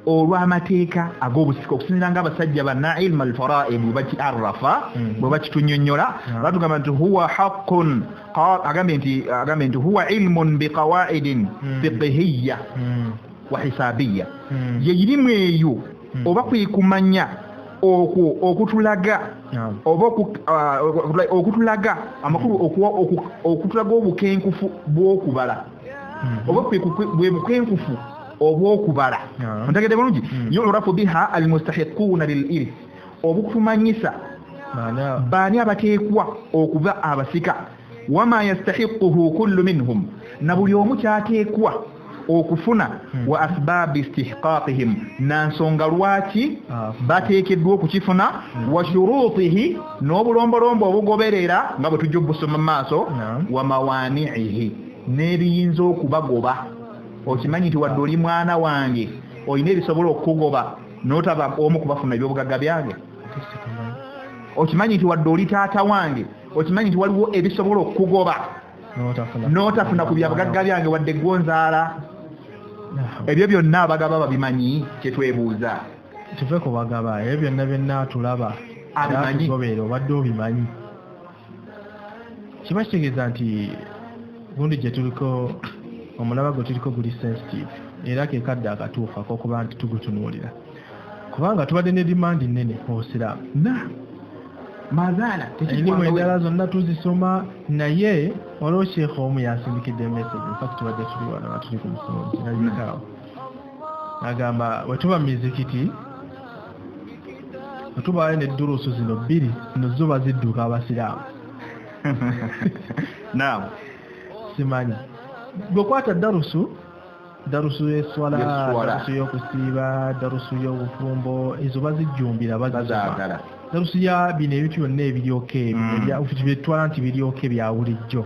olw'amateeka ag'obusika okusinzira ng'abasajja banna ilmu al-fara'id bwe bakiarrafa bwe bakitunyonnyola batugamba nti huwa haqqun agambye nti huwa ilmun biqawaidin fiqhiyya wa hisabiyya ye irimu eyo oba kwekumanya okwo okutulaga oba okutulaga amakulu okutulaga obukenkufu bw'okubala oba bwe bukenkufu obwokubala ontegedde bulungi yurafu biha almustahiquna lilirth obukutumanyisa baani abateekwa okuba abasika wama yastahiquhu kullu minhum na buli omu kyateekwa okufuna wa asbaabi istihqaqihim nansonga lwaki bateekeddwa okukifuna wa shurutihi n'obulombolombo obugoberera nga bwe tujja obusoma mu maaso wa mawani'ihi n'ebiyinza okubagoba okimanyi nti wadde oli mwana wange olina ebisobola okukugoba n'otaba omu kubafuna ebyobugagga byange okimanyi nti wadde oli taata wange okimanyi nti waliwo ebisobola okukugoba n'otafuna ku byabugagga byange wadde gwonzaala ebyo byonna abagaba babimanyi kyetwebuuza tuve ku bagaba ebyo byonna tulaba abimanyi obadde obimanyi kiba kitegeeza nti gundi gye tuliko omulaba gwe tuliko guli sensitive era kekadde akatuufu akokuba nti tugutunuulira kubanga tubadde ne dimandi nnene obusiraamu mazaala erimu endala zonna tuzisoma naye waliwo sheekha omu yasindikidde message infacti tubadde tuli wano nga tuli ku musonzi nayikaawo agamba bwe tuba mizikiti bwe tubaayo nedduruusu zino bbiri zino zo bazidduka abasiraamu naam simanyi gwe kwata darusu darusu y'eswala darusu y'okusiiba darusu y'obufumbo ezo bazijjumbira bazaagala darusu ya bino ebintu byonna ebiryoka ebyo byetwala nti biryoka ebya bulijjo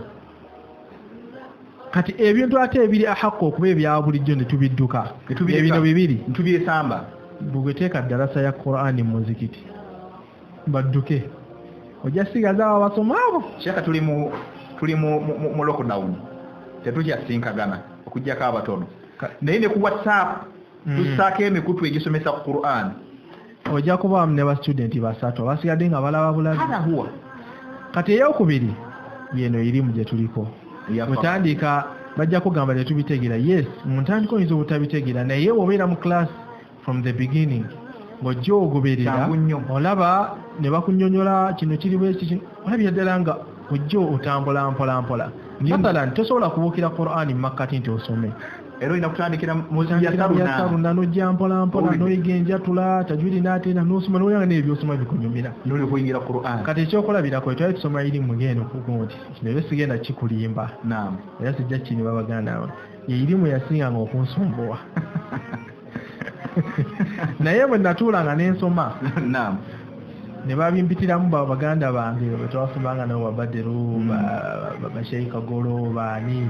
kati ebintu ate ebiri ahakka okuba ebya bulijjo ne tubidduka ebino bibiri ntubyesamba bugweteeka darasa ya Qur'ani mu muzikiti badduke ojja sigaza abasoma abo shaka tuli mu lockdown tetukyasinkagana okujjako abatono naye ne ku WhatsApp tusaako emikutu egisomesa ku Qur'an ojja kubaamu ne ba student basatu abasigadde nga balaba bulabi kati eyokubiri yeno erimu gye tuliko mutandika bajja kugamba ne tubitegeera yes mu ntandika oyinza obutabitegeera naye obeera mu class from the beginning ng'ojja ogoberera olaba ne bakunnyonnyola kino kiri bweki olabira ddala nga ojja otambula mpola mathalan tosobola kubuukira Qur'ani mu makkati nti osome era olina kutandikira mu yasaruna n'ojja mpola n'oyiga enjatula tajwidi n'ateena n'osoma n'olanga n'ebyosoma bikunyumira n'oli kuyingira Qur'an kati ekyokulabirako twali tusoma irimu ng'eno kuko nti kino ebyo sigenda kikulimba era sijja kini babaganda ye irimu yasinganga okunsumbuwa naye bwe natuulanga n'ensoma ne babimpitiramu baganda bange betwasomanga nabo babadderu basheika golo baani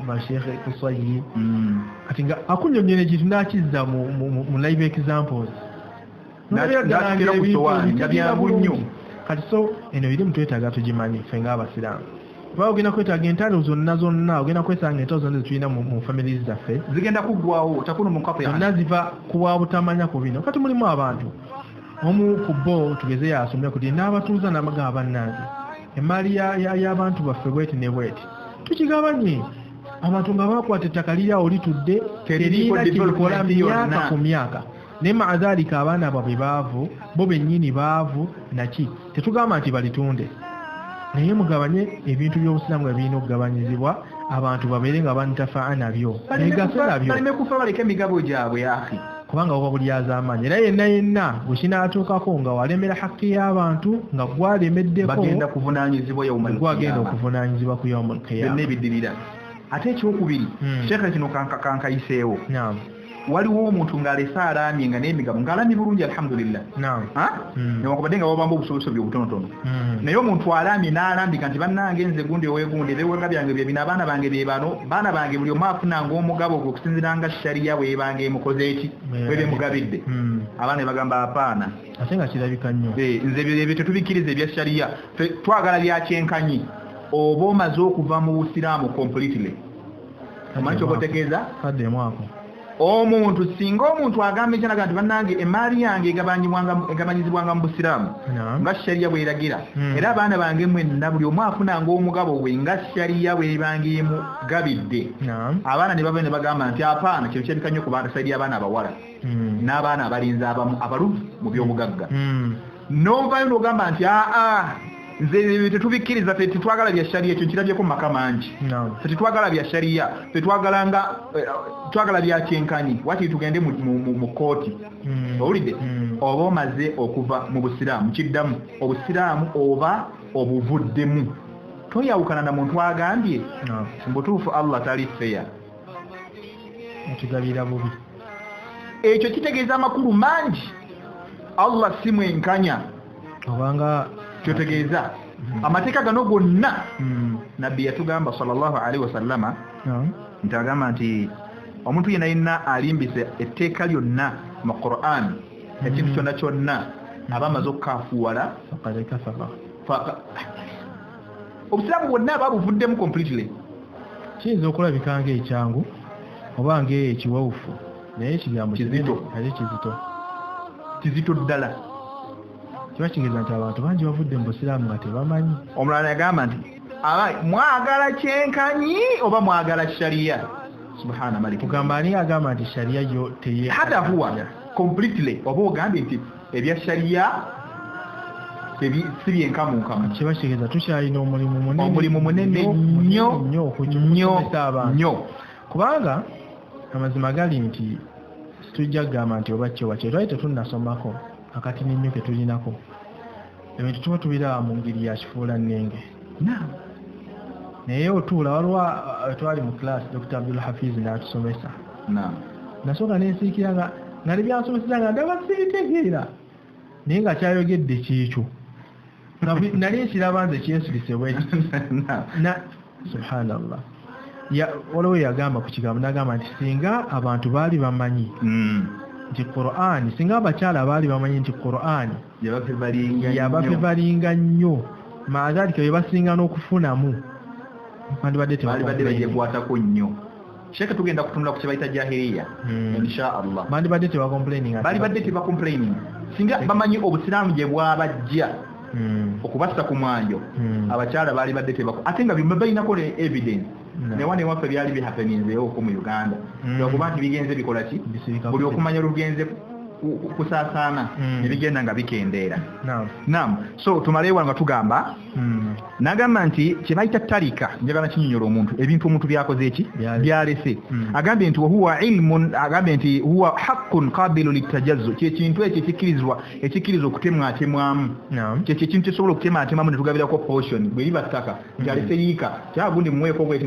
basheikh kuswayi kati nga akunyonyera ekintu nakizza mu live examples nakira kusowaani ngabyangu nnyo kati so eno eri mutwetaaga tugimanyi ffe ng'abasiraamu kuba ogenda kwetaaga entalo zonna ogenda kwesanga entalo zonna zetulina mu families zaffe zigenda kuggwawo takunu mukafa zonna ziva kuwa butamanya ku bino kati mulimu abantu omu ku bo tugeze yasomya kuti n'abatuuza n'amagamba bannange emaali y'abantu baffe bweti ne bweti tukigabanye abantu nga bakwata ettaka liryawo litudde terina kibikola myaka ku myaka naye maazaalika abaana baabwe baavu bo bennyini baavu naki tetugamba nti balitunde naye mugabanye ebintu by'obusiraamu nga birina okugabanyizibwa abantu babeere nga banitafaa nabyo negase nabyo baleme kufa baleke emigabo gyabwe yaafi kubanga oba bulyaza amaanyi era yenna bwe kinaatuukako nga walemera hakki y'abantu nga gwalemeddeko bagenda kuvunaanyizibwa gwagenda okuvunaanyizibwa ku yawmul qiyama byonna ebiddirira ate ekyokubiri sheekha kino kankayiseewo waliwo omuntu ng'alese alaamye nga n'emigabo ng'alaamye bulungi alhamdulillah newankubadde nga babamba obusobosobi obutonotono naye omuntu alaamye n'alambika nti bannange nze gundi oweegundi ebiwega byange bye bino abaana bange bye bano baana bange buli omu afunanga omugabo gwe okusinziira nga shariya bwebanga emukoze eki bwebemugabidde abaana ne bagamba apaana ate nga kirabika nnyo nze ebyo tetubikkiriza ebya shariya twagala byakyenkanyi oba omaze okuva mu busiraamu completely omanyi kyobategeeza kaddemwako omuntu singa omuntu agamba ekyanaga nti bannange emaali yange egabanyizibwanga mu busiraamu nga shariya bweragira era abaana bange mwenna buli omu afunanga omugabo gwe nga shariya bwebanga emugabidde abaana ne bava ne bagamba nti apaana kino kyebika nnyo ku saidi y'abaana abawala n'abaana abalinzi abamu abaluvu mu by'obugagga n'ovayo n'ogamba nti nze tetubikkiriza tetwagala bya shariya ekyo nkirabyeko mu maka mangi tetwagala bya shariya twagala bya kyenkanyi wati tugende mu kooti owulidde oba omaze okuva mu busiraamu kiddamu obusiraamu oba obuvuddemu toyawukana na muntu agambye mbutuufu Allah tali feya atugabira bubi ekyo kitegeeza amakulu mangi Allah si mwenkanya obanga kyotegeeza amateeka gano gonna nabbi yatugamba sallallahu alaihi wasallama nti agamba nti omuntu yenna alimbise etteeka lyonna mu Qur'an ekintu kyonna kyonna aba amaze okukaafuwala obusiraamu bwonna aba buvuddemu completely kiyinza okulabika ng'ekyangu oba ng'ekiwawufu naye ekigambo kizito ddala kiba kigeza nti abantu bangi bavudde mu busiraamu nga tebamanyi omulala yagamba nti mwagala kyenkanyi oba mwagala shariya subhana malik kugamba ani agamba nti shariya yo teye hata huwa completely oba ogambye nti ebya shariya si byenkamunkamu kiba kigeza tukyalina omulimu munene nnyo okukyusomesa abantu kubanga amazima gali nti situjja kugamba nti oba kyo bakyo twali tetunnasomako akati n'ennyo ke tulinako ebintu tuba tubiraba mu ngeri ya kifuula nnenge naye otuula waliwo twali mu class Dr. Abdul Hafiz n'atusomesa nasooka nensiikira nga ne byansomeseza nga ndaba sibitegeera naye nga kyayogedde kiikyo nali nkiraba nze kyensulise bwekiti subhanallah waliwo yagamba ku kigambo n'agamba nti singa abantu baali bamanyi nti Qur'an singa abakyala baali bamanyi nti Qur'an yabafe balinga nnyo maazalika bye basinga n'okufunamu bandibadde tebakwatako nnyo sheka tugenda kutunula ku kyebayita jahiliya inshallah bandibadde tebakomplaining balibadde tebacomplaining singa bamanyi obusiraamu gye bwabajja okubassa ku mwanjo abakyala balibadde ate nga bibalinako ne evidence newane waffe byali bihappeninzeewo ko mu Uganda okuba nti bigenze bikola ki buli okumanya lugenze kusaasaana nebigenda nga bikendeera naam so tumaleewa nga tugamba nagamba nti kyebayita talika njagala kinyonyola omuntu ebintu omuntu byakoze eki byalese agambye nti huwa ilmun agambye nti huwa haqqun qabilu litajazzu kyekintu ekyo ekikirizwa okutemwatemwamu kyekintu kisobola okutemwatemwamu netugabirako portion bwe liba ttaka gyalese yiika kyagundi muweeko bweti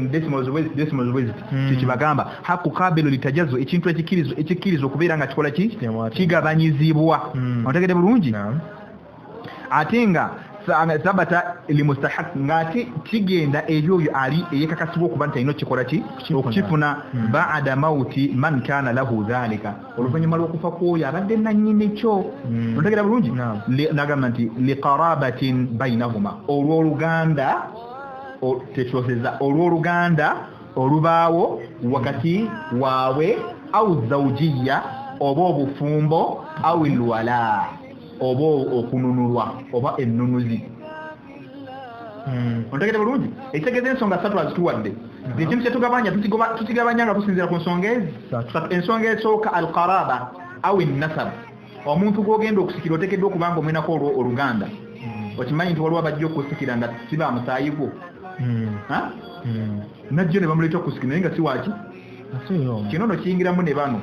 decimals wezi kyekibagamba haqqu qabilu litajazzu ekintu ekikirizwa okubeera nga kikola ki kigabanyizibwa otegede bulungi ate nga sabata limustahaq ngati kigenda ebyoyo ali eyekakasibwa okuba nti alina kikola ki okukifuna baada mauti man kana lahu dhalika oluvannyuma lw'okufa kwoyo abadde nannyini kyo otegera bulungi nagamba nti liqarabatin bainahuma olw'oluganda tekyoseza olw'oluganda olubaawo wakati waabwe au zawjiya oba obufumbo au ilwala oba okununulwa oba ennunuzi ontegete bulungi ekitegeeza ensonga ssatu azituwadde ekintu kyetugabanya tukigabanya nga tusinzira ku nsonga ezi ensonga esooka alqaraba au ennasab omuntu gwogenda okusikira oteekeddwa okubanga omwenako oluganda okimanyi nti waliwo abajja okusikira nga siba musaayi gwo najjo ne bamuleeta okusikira naye nga siwaaki kino no kiyingiramu ne bano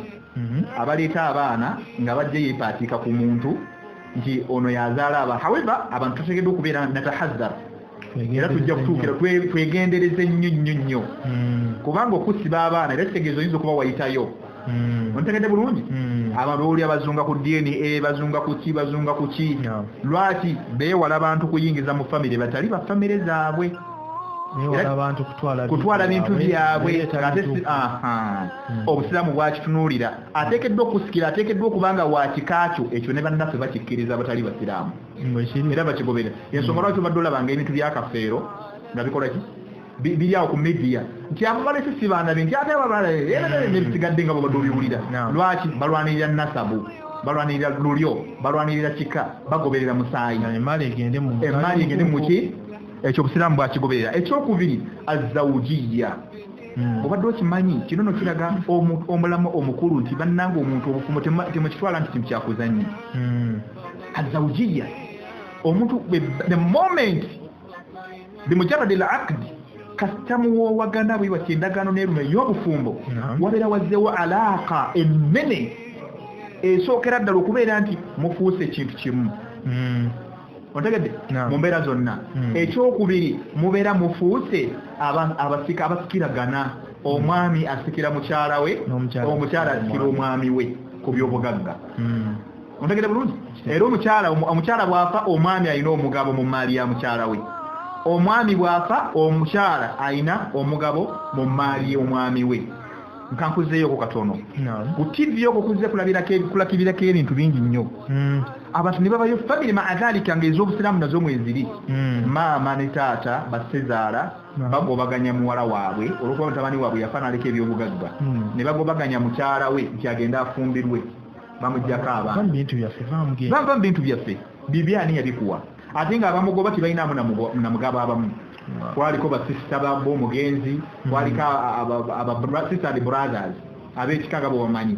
abaleeta abaana nga bajja yeepaatiika ku muntu nti ono yazaala aba however abantu tuteekeddwa okubeera natahazzar era tujja kutuukira twegendereze nnyo kubanga okusiba abaana era kitegeeza oyinza okuba wayitayo ontegedde bulungi abantu oli abazunga ku DNA bazunga ku ki lwaki beewala abantu kuyingiza mu famire batali ba famire zaabwe abantu kutwala bintu byabwe obusiraamu bwakitunuulira ateekeddwa okusikira ateekeddwa okubanga wakikakyo ekyo ne bannaffe bakikkiriza abatali basiraamu era bakigobera ensonga lwaki obadde olabanga ebintu byakafeero nga bikola ki biri awo ku media nti abo balese sibandabe nti ate nebisigadde nga bobadde obiwulira lwaki balwanirira nasabu balwanirira lulyo balwanirira kika bagoberera musaayi emaali egende muki ekyo obusiraamu bwakigoberera ekyokubiri azawujiya obadde okimanyi kino no kiraga omulamu omukulu nti bannanga omuntu obufumo temukitwala nti kintu kyakuzannya azawujiya omuntu the moment bimujaradi al aqdi kasitamu wowagana bwe wati endagaano n'erume y'obufumbo wabeera wazzeewo alaaka ennene esookera ddala okubeera nti mufuuse ekintu kimu otegedde mu mbeera zonna ekyokubiri mubeera mufuuse abasikiragana omwami asikira mukyala we omukyala asikira omwami we ku by'obugagga otegedde bulungi era omukyala bw'afa omwami alina omugabo mu maali ya mukyala we omwami bw'afa omukyala alina omugabo mu maali y'omwami we nkankuzeeyoko katono ku TV okwo kuzze kulakibirako ebintu bingi nnyo abantu ne babayo famire maadhalika nga ez'obusiraamu nazo mweziri maama ne taata basezaala bagobaganya muwala waabwe olwokuba mutabani waabwe yafa naleka ebyobugagga ne bagobaganya mukyala we nti agende afumbirwe bamuggyako abaana bava mu bintu byaffe bibyani yabikuwa ate nga abamugoba tibalinamu namugabo abamu kwaliko basisita b'omugenzi kwaliko abasista and brothers ab'ekikanga bwebamanyi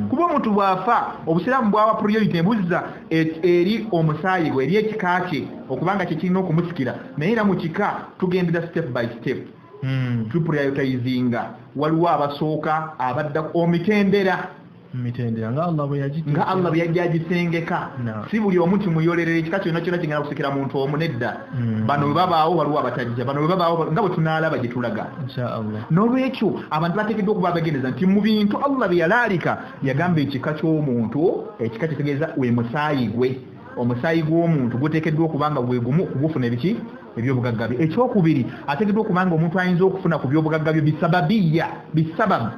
kuba omuntu bw'afa obusiraamu bwawa priority ebuzza eri omusaayi gwe eri ekika kye okubanga kyekirina okumusikira naye era mu kika tugendera step by step tuprioritizinga waliwo abasooka abadda omitendera mitendera nga Allah bwe yajisengeka si buli omuntu muyolerera ekika kyonna kyonna kigenda kusekera muntu omunedda bano babaawo waliwo abatajja bano babaawo nga bwe tunaalaba gye tulaga inshallah n'olwekyo abantu bateekeddwa okuba abagendeza nti mu bintu Allah bye yalaalika yagamba ekika ky'omuntu ekika kitegeeza we musaayi gwe omusaayi gw'omuntu guteekeddwa okubanga bwe gumu kugufuna ebiki ebyobugagga bye ekyokubiri ateekeddwa okubanga omuntu ayinza okufuna ku byobugagga bye bisababu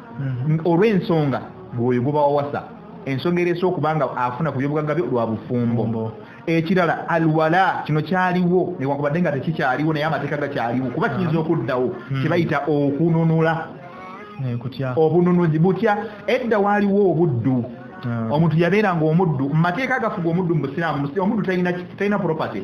olw'ensonga bw'oyo guba wawasa ensonga ereese okubanga afuna ku byobugagga bye lwa bufumbo ekirala alwala kino kyaliwo newankubadde nga tekikyaliwo naye amateeka gakyaliwo kuba kiyinza okuddawo kyebayita okununula obununuzi butya edda waaliwo obuddu omuntu yabeeranga omuddu mu mateeka agafuga omuddu mu busiraamu omuddu talina property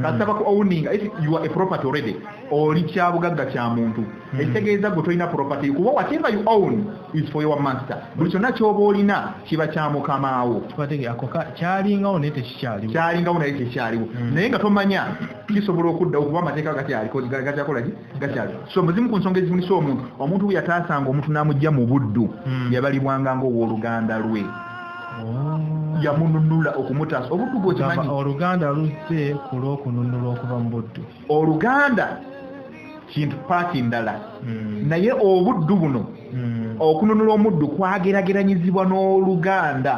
kasaba ku owning if you are a property already oli kyabugagga kya muntu ekitegeeza gwe tolina property kuba whatever you own is for your master buli kyonna ky'oba olina kiba kya mukamaawo kyalingawo naye tekikyaliwo naye nga tomanya kisobola okuddawo kuba amateeka gakyakolaki gakyali so muzimu ku nsonga ezivunisa omuntu bwe yataasanga omuntu n'amugja mu buddu yabalibwanga ng'owooluganda lwe yamununula okumutaasa obuddu bw'okimanyi oluganda luzze ku lw'okununula okuva mu buddu oluganda kintu paati ndala naye obuddu buno okununula omuddu kwagerageranyizibwa n'oluganda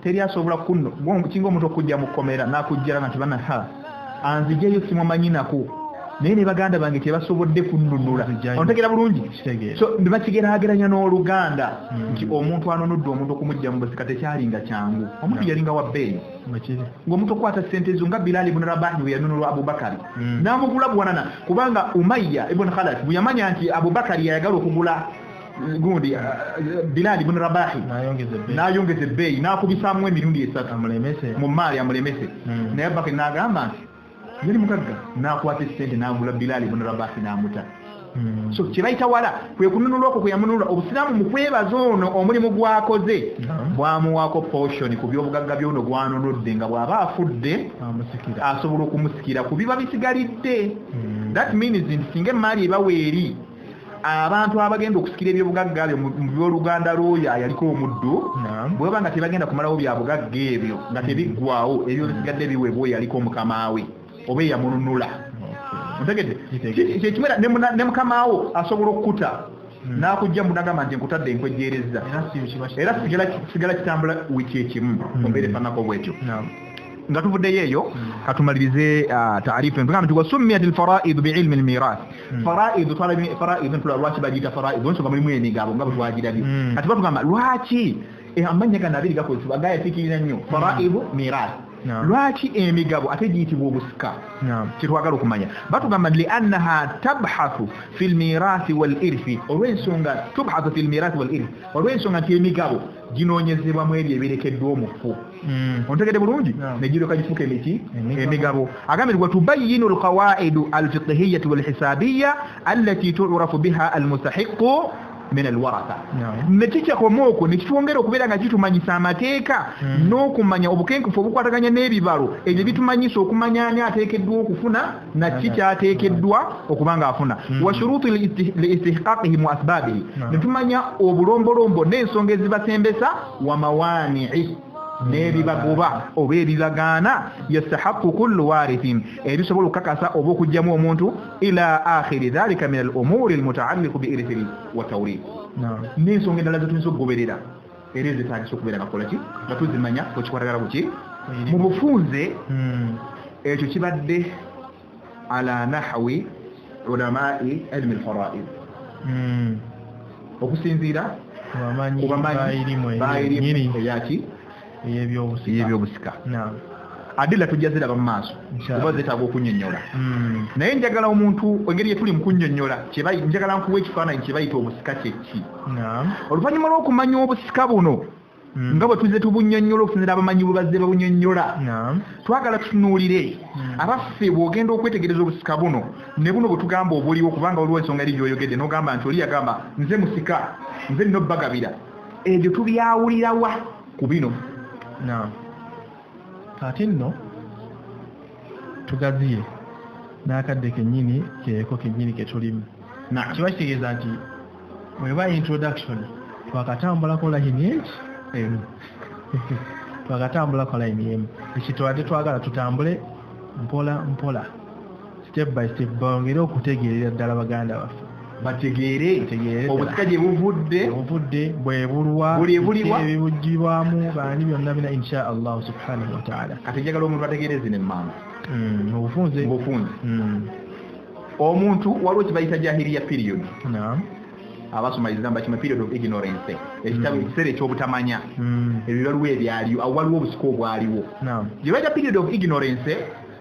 teri asobola kunno kinga omuntu okujja mu kkomera n'akujjala nga tibana anzijeyo simumanyinako naye ne baganda bange tebasobodde kunnunula ontegera bulungi so nebakigerageranya n'oluganda nti omuntu anunudde omuntu okumujja mu busika tekyalinga kyangu omuntu yalinga wa bbeeyi ng'omuntu okwata ssente ezo nga Bilali ibn Rabahi bwe yanunulwa Abubakari n'amugula bwanana kubanga Umayya ibn Khalaf bwe yamanya nti Abubakari yayagala okugula gundi Bilali ibn Rabahi n'ayongeza ebbeeyi n'akubisaamu emirundi 3 mu maali amulemese naye Abubakari n'agamba nti yali mugagga n'akwata essente n'agula Bilali ibn Rabahi n'amuta so kibayita wala kwe kununulwa okwo kwe yamununula obusiraamu mu kwebaza ono omulimu gwakoze bwamuwaako portion ku byobugagga by'ono gwanunudde nga bw'aba afudde asobola okumusikira ku biba bisigalidde that means nti singa emaali ebawa eri abantu abagenda okusikira ebyobugagga byo mu byoluganda lw'oyo ayaliko omuddu bwe baba nga tebagenda kumalawo byabugagga ebyo nga tebiggwawo ebyo bisigadde biweebwa oyo aliko omukamaawe oba eyamununula ontegedde kyekimera ne mukamaawo asobola okukuta n'akujja munagamba nti nkutadde enkwejjeereza era sigala kitambula wiki ekimu ombeera efaanako bwetyo nga tuvuddeyo eyo katumalirize taarifu entugamba nti wasumiyat alfaraidu biilmi almirath faraidu ntula lwaki bagiyita faraidu nsonga mulimu emigabo nga bwe twagirabye kati batugamba lwaki amannya gano abiri gakozesebwa gayafikirira nnyo faraidu mirath lwaki emigabo ate giyitibwa obusika kyetwagala okumanya batugamba liannaha tabhathu fi lmirathi walirthi olw'ensonga tubhathu fi lmirathi walirthi olw'ensonga nti emigabo ginoonyezebwamu ebyo ebirekeddwa omufu ontegedde bulungi negiryoka gifuuka emigabo agambirwa tubayinu alqawaidu alfiqhiyati walhisabiya allati tu'rafu biha almustahiqu min alwaratha nekikyakomo okwo nekitwongera okubeera nga kitumanyisa amateeka n'okumanya obukenkufu obukwataganya n'ebibalo ebyo bitumanyisa okumanya ani ateekeddwa okufuna nakiki kyateekeddwa okuba nga afuna wa shuruuti liistihqaqihi mu asbaabihi netumanya obulombolombo n'ensonga ezibasembesa wa mawaani'i n'ebibagoba oba ebibagaana yastahaqqu kullu warithin ebisobola okukakasa oba okugjamu omuntu ila akhiri dhalika min al umuri al mutaalliqu bi irthi wa tawrith n'ensonga endala zetuyinza okugoberera era ezetaagisa okubeera ngakola ki nga tuzimanya bwekikwatagala buki mu bufunze ekyo kibadde ala nahwi ulamai ilmi al faraid okusinziira kubamanyi bayirimu eyaki ebyobusika adila tujja ziraba mu maaso kuba zetaaga okunnyonnyola naye njagala omuntu engeri yetuli mu kunnyonnyola njagala nkuwa ekifaananyi kye bayita obusika kyeki oluvannyuma lw'okumanya obusika buno nga bwe tuzze tubunnyonnyola okusinzira abamanyi bwe bazze babunnyonnyola twagala tutunuulire abaffe bw'ogenda okwetegereza obusika buno ne buno bwe tugamba obuliwo kubanga waliwo ensonga eri gy'oyogedde n'ogamba nti oli yagamba nze musika nze nina obbagabira ebyo tubyawulirawa ku bino ate nno tugaziye n'akadde kennyini keeko kennyini ketulimu kiba kitegeeza nti weba introduction twakatambulako layini eki twakatambula kwa line emu ekitwadde twagala tutambule mpola step by step bongere okutegeerera ddala baganda baffe bategeere obusika gye buvudde bwebulwa ebibugibwamu baani byonna bina insha Allah subhanahu wa ta'ala. Kati njagala omuntu ategeereze n'emmanga obufunze omuntu waliwo kibayita jahiliya period. Naam. Abasoma izamba kima period of ignorance ekitabo ekiseera ekyobutamanya ebyo waliwo ebyaliwo awo waliwo obusika obwaliwo. Naam. Gye bayita period of ignorance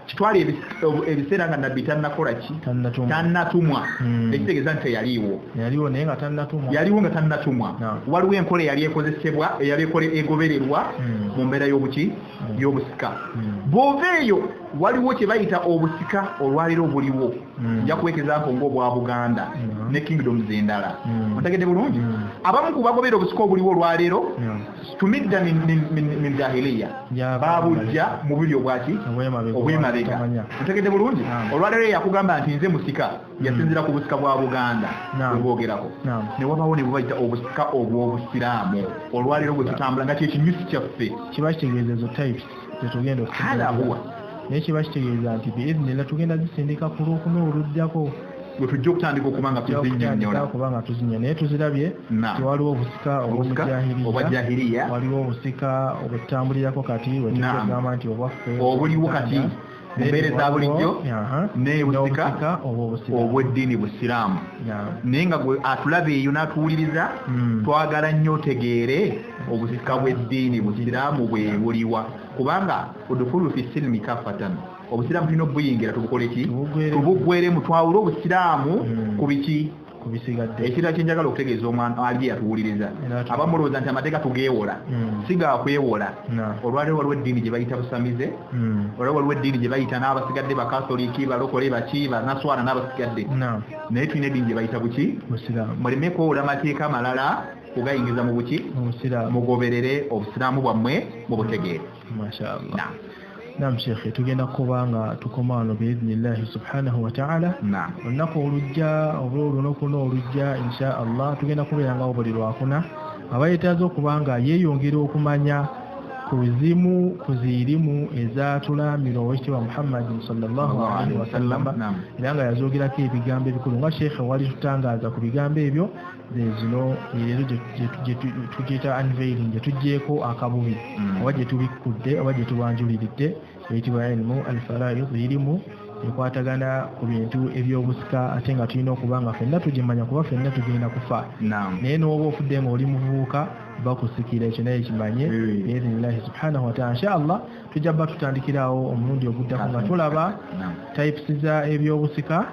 kitwali ebiseera nga nabbi tannakola ki tannatumwa ekitegeeza nti yaliwo naye nga tannatumwa yaliwo nga tannatumwa waliwo enkola eyali ekozesebwa eyali egobererwa mu mbeera y'obusika bw'ova eyo waliwo kye bayita obusika olwaliro buliwo nja kuwekezaako ng'obwa Buganda ne kingdoms endala otegedde bulungi abamu ku bagoberera obusika obuliwo olwaliro tumidda min jahiliya babujja mu buli obwaki obwemabega otegedde bulungi olwaliro yakugamba nti nze musika yasinzira ku busika bwa Buganda bwebogerako ne wabawo ne bubayita obusika obw'obusiraamu olwaliro bwe tutambula nga kyekinyusi kyaffe kiba kitegeeza ezo types tetugenda okukalabuwa naye kiba kitegeeza nti biiznillah tugenda zisindika ku Lwokuna oluddako bwe tujja okutandika okubanga tuzinnyola naye tuzirabye tiwaliwo obusika obw'omujahiliya waliwo obusika obutambulirako kati wetugamba nti obwaffe obuliwo kati mbeere za bulijjo n'obusika obw'eddiini busiraamu naye nga gwe atulaba eyo n'atuwuliriza twagala nnyo otegeere obusika bw'eddiini busiraamu bwe buliwa kubanga udkhulu fi silmi kafatan obusiraamu tulina obuyingira tubukole ki tubugweremu twawule obusiraamu ku biki kubisigadde ekirala kyenjagala okutegeeza omwana ali yatuwuliriza abamulowooza nti amateeka tugeewola sigakwewola olwaliro waliwo eddiini gye bayita busamize olwaliro waliwo eddiini gye bayita n'abasigadde bakatoliki balokole baki banaswana n'abasigadde naye tulina eddiini gye bayita buki muleme kwewola amateeka amalala kugayingiza mu buki mugoberere obusiraamu bwammwe mubutegeere. Mashaallah. Naam Sheikh, tugenda kuba nga tukoma wano biidhnillahi subhanahu wa ta'ala. Olunaku olujja olunaku olujja insha Allah tugenda kubeera nga buli lwakuna abayetaaza okuba nga yeeyongera okumanya ku bizimu ku ziirimu ezatulambira Oweekitiibwa Muhammad sallallahu alaihi wasallam era nga yazoogerako ebigambo ebikulu nga Sheikh wali tutangaaza ku bigambo ebyo zino leero gye tugiyita unveiling gye tuggyeko akabubi oba gye tubikkudde oba gye tubanjuliridde eyitibwa ilmu al-faraid irimu ekwatagana ku bintu ebyobusika ate nga tulina okuba nga ffenna tugimanya kuba ffenna tugenda kufa naye n'oba ofudde nga oli muvubuka bakusikira ekyo naye kimanye biidhnillahi subhanahu wa ta'ala. Inshallah tujja bba tutandikirawo omulundi oguddako nga tulaba types za ebyobusika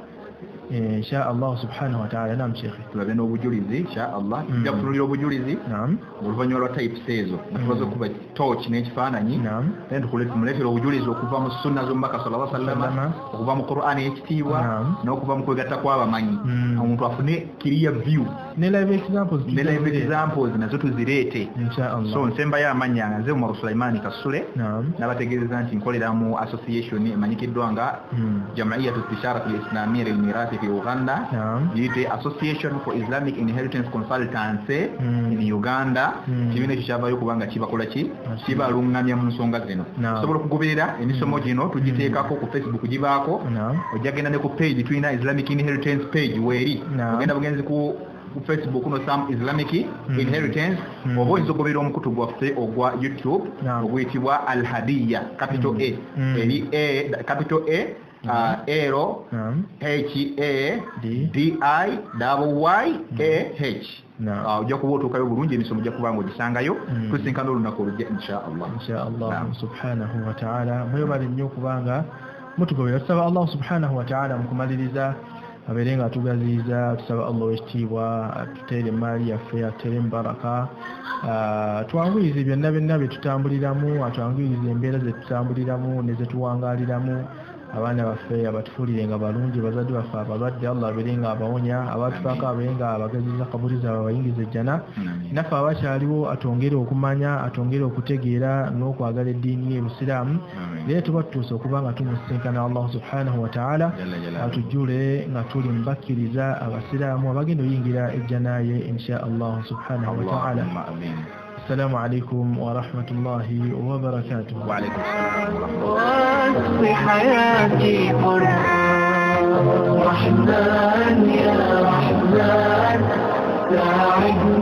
insha Allah subhanahu wa ta'ala. Naam Sheikh, tulabe n'obujulizi insha Allah tujja kutunulira obujulizi oluvannyuma lwa types ezo nga tubaze okuba torch n'ekifaananyi naye tumuleetera obujulizi okuva mu sunna z'omubaka sallallahu alaihi wasallam okuva mu Qur'ani ekitiibwa n'okuva mu kwegatta kw'abamanyi omuntu afune clear view ne live examples nazo tuzireete insha Allah. So nsembayo amanya nze Umar Sulaiman Kasule n'abategeeza nti nkolera mu association emanyikiddwa nga Jam'iyatu Istisharat al-Islamiyya lil-Mirathi fi Uganda, yite Association for Islamic Inheritance Consultancy in Uganda. Kibiina ekyo kyavaayo kubanga kibakola ki kibalungamya mu nsonga zino. Sobola okugoberera emisomo gino tugiteekako ku Facebook gibaako ojja genda ne ku page tulina Islamic Inheritance page weeri ogenda bugenzi ku Facebook no some Islamic Inheritance oba oyinza okugoberera omukutu gwaffe ogwa YouTube oguyitibwa Al-Hadiyya capital A eri capital A Ero HADIYYAH ojja kuba otuukayo bulungi emisomo ojja kuba nga ogisangayo tusinkana olunaku olujja insha Allah subhanahu wa ta'ala. Mwebale nnyo kubanga mutugoberera. Tusaba Allah subhanahu wa ta'ala mukumaliriza abeere nga atugaziyiza. Tusaba Allah ekitiibwa atuteere emaali yaffe atuteere mubaraka twanguyirize byonna byonna bye tutambuliramu atwanguyirize embeera ze tutambuliramu ne ze tuwangaaliramu abaana baffe abatufuulire nga balungi bazadde baffe abalwadde Allah abeere nga abawonya abatufaako abeere nga abagaziza kabuli zaabwe abayingiza ejjana naffe abakyaliwo atwongere okumanya atwongere okutegeera n'okwagala eddiini y'Obusiraamu naye tuba tutuuse okuba nga tumusinkana Allah subhanahu wa ta'ala atujjule nga tuli mbakkiriza abasiraamu abagenda oyingira ejjana ye insha Allah subhanahu wa ta'ala. السلام عليكم ورحمة الله وبركاته. وعليكم السلام ورحمة الله. في حياتي قرآن رحمن يا رحمن ساعدني